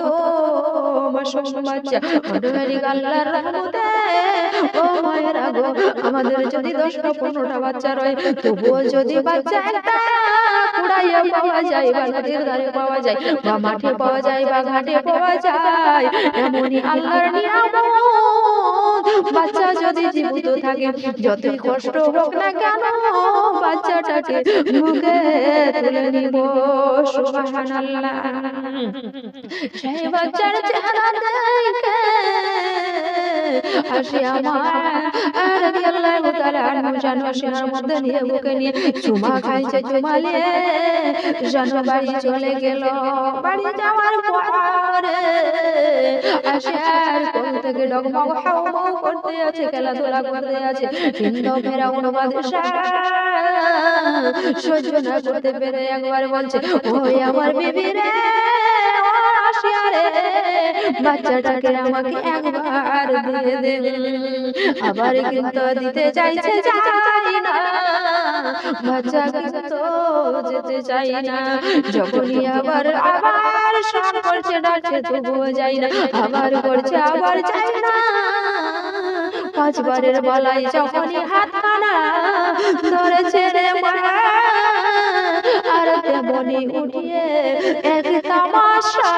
মাসুম বাচ্চা, অটোমেটিক আল্লাহর রহমতে ও মায়েরা গো, আমাদের যদি 10টা-15টা বাচ্চা রয়, তবুও যদি বাচ্চা একটা কুড়াইয়া পাওয়া যায় বা নদীর ধারে পাওয়া যায় বা মাঠে পাওয়া যায় বা ঘাটে পাওয়া যায়, এমনই আল্লাহর নিয়ামত। বাচ্চা যদি জীবিত থাকে, যতই কষ্ট হোক না কেন, বাচ্চাটাকে মুখে তুলে নিব। সুবহানাল্লাহ। সেই বাচ্চার চেহারা দেখে হাসি আমার রাদিয়াল্লাহু তাআলা আনহু জানো সিনার মধ্যে নিয়ে বুকে নিয়ে চুমা খাইছে, চুমা নিয়ে জানো বাড়ি চলে গেল। বাড়ি যাওয়ার পরে আশার কোল থেকে ডগমগ হাউমাউ করতে আছে, খেলাধুলা করতে আছে, কিন্তু ফেরাউন বাদশা সহ্য না করতে পেরে একবার বলছে, ওই আমার বিবি রে, ও আসিয়া রে, বাচ্চাটাকে আমাকে একবার দিয়ে দে। আবার কিন্তু দিতে চাইছে, চাই না, বাচ্চা কিন্তু যেতে চাই না। যখনই আবার সব করছে, ডাকছে, তবুও যাই না, আবার করছে, আবার চাই না। 5বারের বলাই যখনই হাতখানা ধরেছে রে মা, আর তেমনি উঠিয়ে এক তামাশা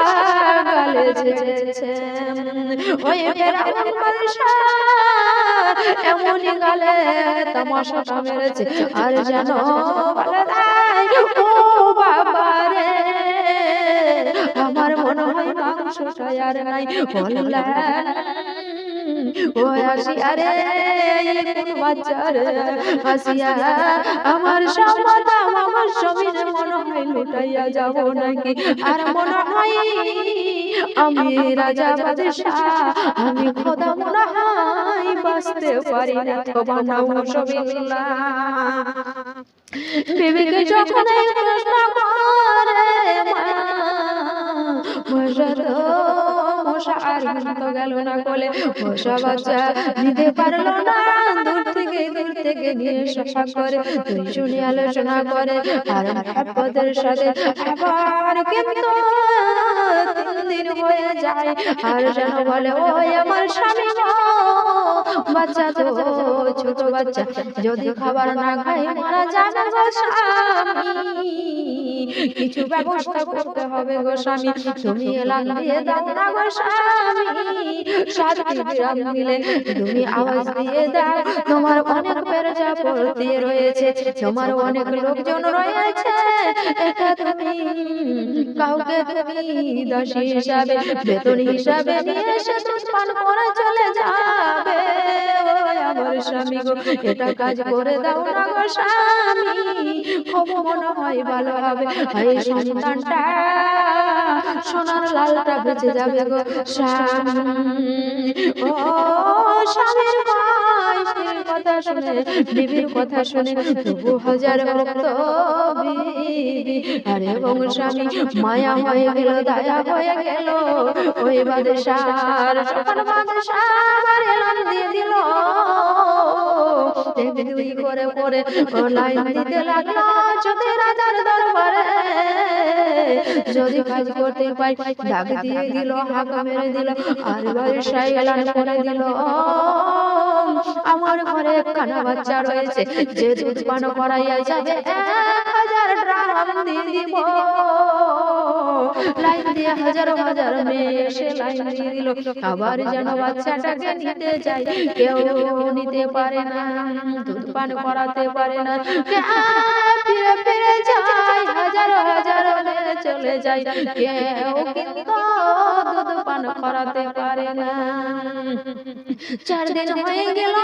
গালে ছেড়েছে। ওই ফেরাউন বাদশা এমনই গালে তামাশাটা মেরেছে, আর জানো বলে দেয়, ও বাবা রে, আমার মনে হয় মাংসটা আর নাই। বললেন, ও আসিয়া রে, কোন বাচ্চা রে আসিয়া, আমার সম্পদ আমার স্বামীর মনে হয় লুটাইয়া যাব নাকি, আর মনে হয় আমি রাজা বাদশা, আমি খোদা মনে হয় বাঁচতে পারি না। তবা নাউজুবিল্লাহ। বিবিকে যখন এই প্রশ্ন করে মশা আর কিন্তু গেল না কোলে, মশা বাচ্চা নিতে পারলো না, দূর থেকে নিয়ে সফা করে দুই শুনে আলোচনা করে, আর মোহাম্মদের সাথে আবার কিন্তু 3 দিন হয়ে যায়। আর যেন বলে, ওই আমার স্বামী গো, বাচ্চা তো ছোট বাচ্চা, যদি খাবার না খাই মারা যাবে গো স্বামী, কিছু ব্যবস্থা করতে হবে গো স্বামী, তুমি এলান দিয়ে দাও না গো স্বামী। 7 বিরাম মিলে তুমি আওয়াজ দিয়ে দাও, তোমার অনেক প্রজাপতি রয়েছে, তোমার অনেক লোকজন রয়েছে, এটা তুমি কাউকে তুমি দাসী হিসাবে, বেতন হিসাবে নিয়ে এসে দুধ পান করে চলে যাবে। ওই আমার স্বামী গো, এটা কাজ করে দাও না গো স্বামী, খুব মনে হয় ভালো হবে, এই সন্তানটা সোনার লালটা বেঁচে যাবে গো স্বামী। ও স্বামীর স্ত্রীর কথা শুনে, বিবির কথা শুনে তবু হাজার ভক্ত বিবি আর এবং স্বামী মায়া হয়ে গেল, দয়া হয়ে গেল। ওই বাদশার যখন বাদশা আবার এলান দিয়ে দিল, দুই করে করে লাইন দিতে লাগলো, যদি রাজার দরবারে যদি কাজ করতে পাই, ডাক দিয়ে দিল, হাঁক মেরে দিল, আর বাদশাহ এলান করে দিল, আমার ঘরে একখানা বাচ্চা রয়েছে, যে দুধ পান করাইয়া যাবে 1000 ড্রাম দিয়ে দিব। লাইন দিয়ে হাজার হাজার মেয়ে এসে লাইন দিয়ে দিল, আবার যেন বাচ্চাটাকে নিতে যায়, কেউ নিতে পারে না, দুধ পান করাতে পারে না, ফিরে ফিরে যায়, হাজার হাজার মেয়ে চলে যায়, কেউ কিন্তু দুধ পান করাতে পারে না। 4 দিন হয়ে গেল,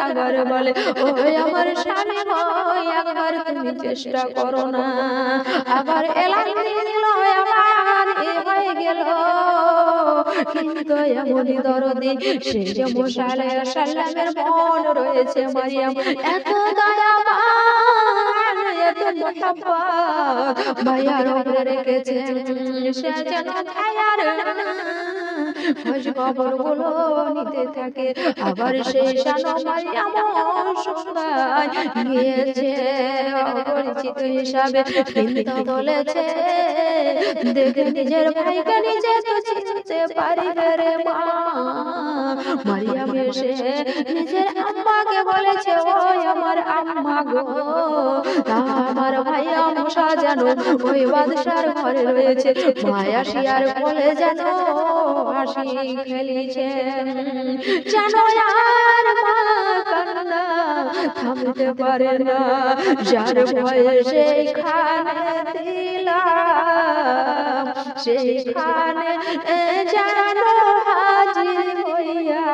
আবার বলে, ওই আমার স্বামী হয়, একবার তুমি চেষ্টা করো না। আবার এলান দিয়ে দিল, আবার এ হয়ে গেল, কিন্তু এমনই দরদি সেই যে মুসা আলাইহিস সালামের বোন রয়েছে মারিয়াম, এত দয়াবান এত মোহাব্বত ভাইয়ার উপরে রেখেছে, সে যেন ভাইয়ার খোঁজ খবর গুলো নিতে থাকে। আবার সেই শানো মারিয়াম সন্ধ্যায় গিয়েছে অপরিচিত হিসাবে, কিন্তু বলেছে দেখে নিজের ভাইকে নিজে তো চিনতে পারিবে রে মা। মারিয়াম এসে নিজের আম্মাকে বলেছে, ও আমার আম্মা গো, আমার ভাই মুসা যেন ওই বাদশার ঘরে রয়েছে, মায়া শিয়ার বলে যেন হাসি খেলিছে, যেন আর মা কান্না থামতে পারে না, যার ভয়ে সেইখানে দিলাম সেইখানে যেন হাজির হইয়া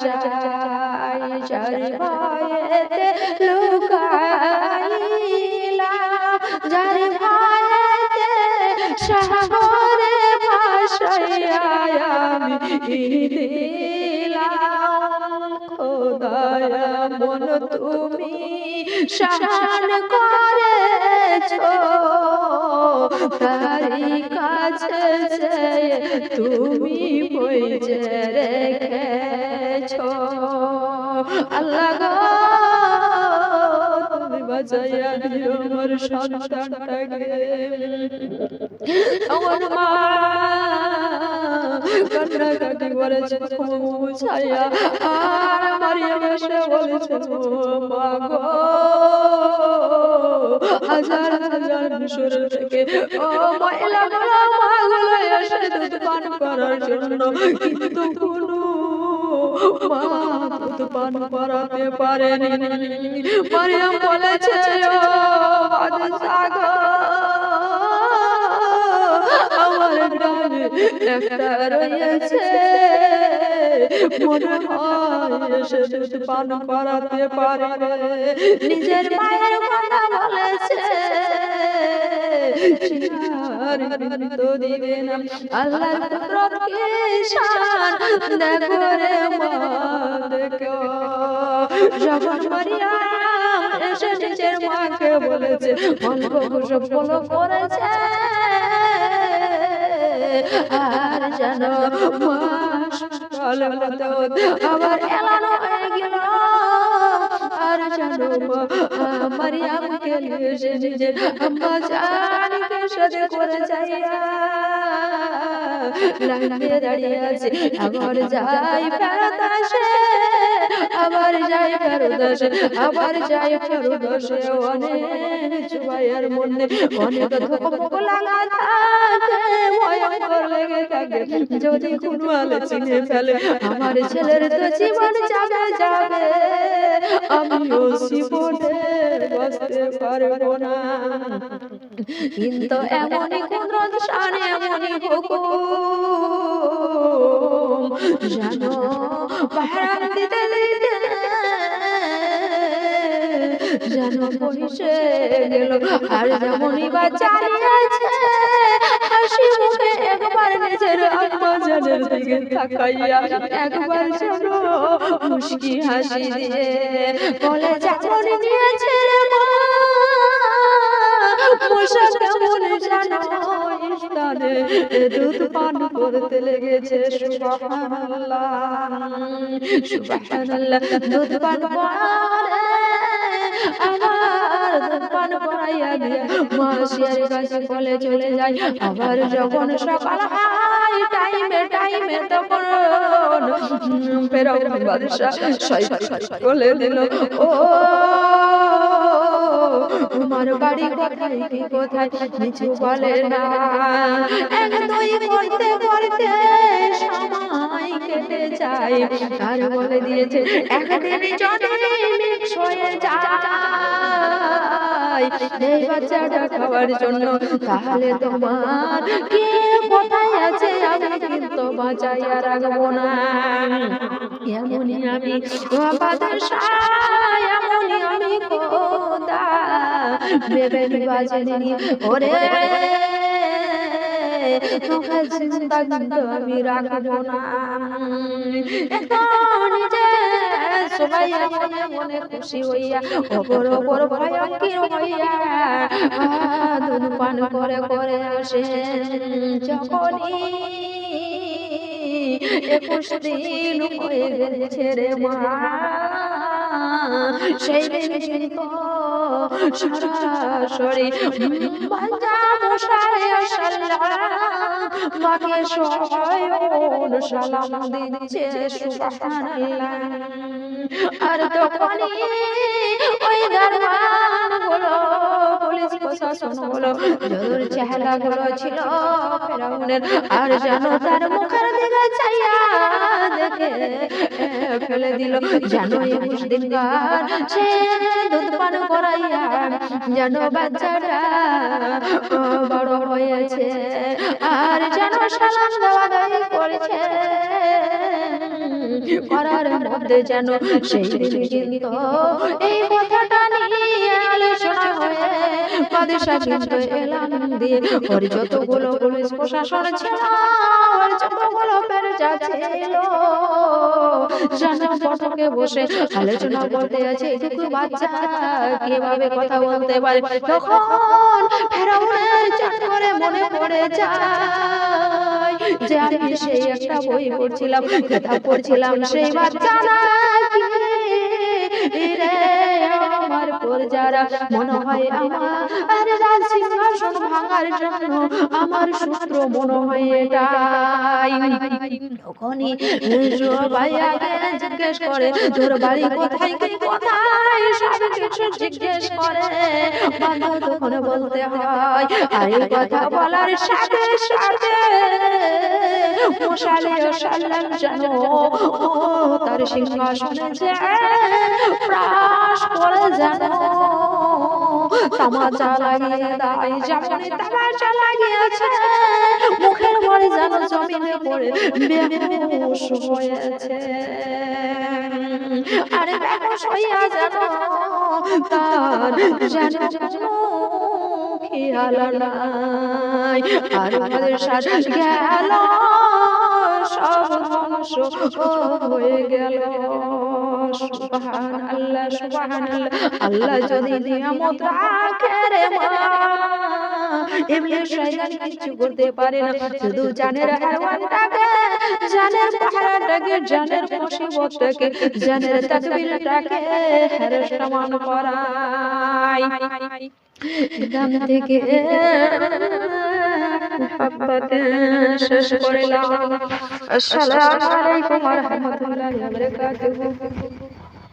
যায়, যার ভয়েতে লুকাইলাম, যার ভয়েতে সাগরে ভাসাইয়া আমি দিলাম, খোদায়া মন তুমি শান করেছো, তারি কাছে তুমি পৌঁছে রেখেছো। আল্লাহ গো তুমি বাঁচাইয়া দিও আমার সন্তানটাকে। আমার মা কান্নাকাটি করেছে ছায়া, আর মারিয়াম এসে বলেছে, মা গো হাজার হাজার মিশরের থেকে ও মহিলা মাগুলো এসে দুধ পান করার জন্য, কিন্তু কোনো মা দুধ পান করাতে পারেনি। মারিয়াম বলেছে, ও বাদশা গো, আমার গ্রামে একটা রয়েছে, মনে হয় এসে দুধ পান করাতে পারবে। নিজের মায়ের কথা বলেছে, আর কিন্তু দিবে না। আল্লাহর কুদরত কি শান দেখো রে মা, দেখো। যখন মারিয়াম এসে নিজের মাকে বলেছে, অল্প কুসব বলো করেছে, আর জানো আবার এলানো হয়ে গেল, আর জানো মারিয়ামকে নিয়ে এসে নিজের আম্মা জানকে সাথে করে যাইয়া লাইনে দাঁড়িয়ে আছে, আবার যাই ফেরত আসে, আবার যাই ফেরত আসে, আবার যাই ফেরত আসে। অনেক জুবাইয়ের মনে অনেক ধোঁক লাগা থাকে, ভয়ঙ্কর লেগে থাকে, যদি কোনো আলে চিনে ফেলে আমার ছেলের তো জীবন যাবে যাবে, আমিও জীবনে বাঁচতে পারবো না। কিন্তু এমনই কুদরত শান এমনই হুকুম, জানো পাহাড় দিতে দিতে যেন পয়সে গেল, আর যেমনই বাচ্চা আছে হাসি মুখে একবার নিজের আম্মা জানের দিকে তাকাইয়া একবার যেন মুস্কি হাসি দিয়ে বলে, যেমন নিয়েছে মা মুসা কেমন জানো স্থানে দুধ পান করতে লেগেছে। সুবহানাল্লাহ সুবহানাল্লাহ, দুধ পান করে আমার দুধ পান করাইয়া দিয়ে মা শিয়ারের কাছে বলে চলে যায়। আবার যখন সকাল হয় টাইমে টাইমে তখন ফেরাউন বাদশা বলে দিল, ও তোমার বাড়ি কোথায় কি কোথায় কিছু বলে না, এক দুই করতে করতে সময় কেটে যায়, আর বলে দিয়েছে একদিন যদি মিক্স হয়ে যায় এই বাচ্চাটা খাওয়ার জন্য, তাহলে তোমার কে কোথায় আছে আমি কিন্তু বাঁচাইয়া রাখবো না। এমনই আমি বাদশা, এমনই আমি খোদা ভেবে বাজে নিয়ে ওরে তোকে জিন্দা কিন্তু আমি রাখবো না। নিজে সবাই মনে মনে খুশি হইয়া অপর অপর ভয়ঙ্কর হইয়া দুধ পান করে করে আসে। যখনই 21 দিন হয়ে গেছে রে মা, সেই দিন কিন্তু সরাসরি বাজা মশাই সাল্লাল্লাহু মাকে সয়ন সালাম দিচ্ছে সুবহানাল্লাহ। আর তখনই ওই দরবার গুলো পুলিশ প্রশাসন গুলো যদুর চেহারা গুলো ছিল ফেরাউনের, আর যেন তার মুখের দিকে চাইয়া দেখে ফেলে দিল। যেন 21 দিনকার সে দুধ পান করাইয়া যেন বাচ্চাটা বড় হয়েছে, আর যেন সালাম দেওয়া দাওয়ি করেছে করার মধ্যে যেন সেই দিন কিন্তু এই কথাটা নিয়ে আলোচনা হয়ে বাদশা কিন্তু এলান দিয়ে ওর যতগুলো পুলিশ প্রশাসন ছিল, ওর যতগুলো পেরজা ছিল, যেন বসকে বসে আলোচনা করতে আছে এইটুকু বাচ্চা কিভাবে কথা বলতে পারে। তখন ফেরাউনের চট করে মনে পড়ে যায় যে আমি সেই একটা বই পড়ছিলাম, কিতাব পড়ছিলাম, সেই বাচ্চা রে আমার প্রজারা মনে হয় আমার রাজ সিংহাসন ভাঙার জন্য আমার সূত্র মনে হয় এটাই। তখনই সবাই আগে জিজ্ঞেস করে তোর বাড়ি কোথায়, কি কোথায়, সব কিছু জিজ্ঞেস করে। বাবা তখন বলতে হয়, আর এই কথা বলার সাথে সাথে মুসা আলাইহিস সালাম যেন তার সিংহাসনে যে প্রাস করে যেন তামাচা লাগিয়ে দেয়। যেমন তামাচা লাগিয়েছে মুখের পরে যেন জমিনে পড়ে বেহুশ হয়েছে, আরে বেহুশ হইয়া যেন তার যেন খেয়াল নাই। আর আমাদের সাথে গেল সব ধ্বংস হয়ে গেল। সুবহানাল্লাহ সুবহানাল্লাহ। আল্লাহ যদি নিয়ামত রাখে রে মা, এমনি শয়তান কিছু করতে পারে না। শুধু জানের হারওয়ানটাকে, জানের পাহারাটাকে, জানের মুসিবতটাকে, জানের তাকবীরটাকে হেরেস সমান করায়। দাম থেকে শেষ করলাম। আসসালামু আলাইকুম ওয়া রাহমাতুল্লাহি ওয়া বারাকাতুহু।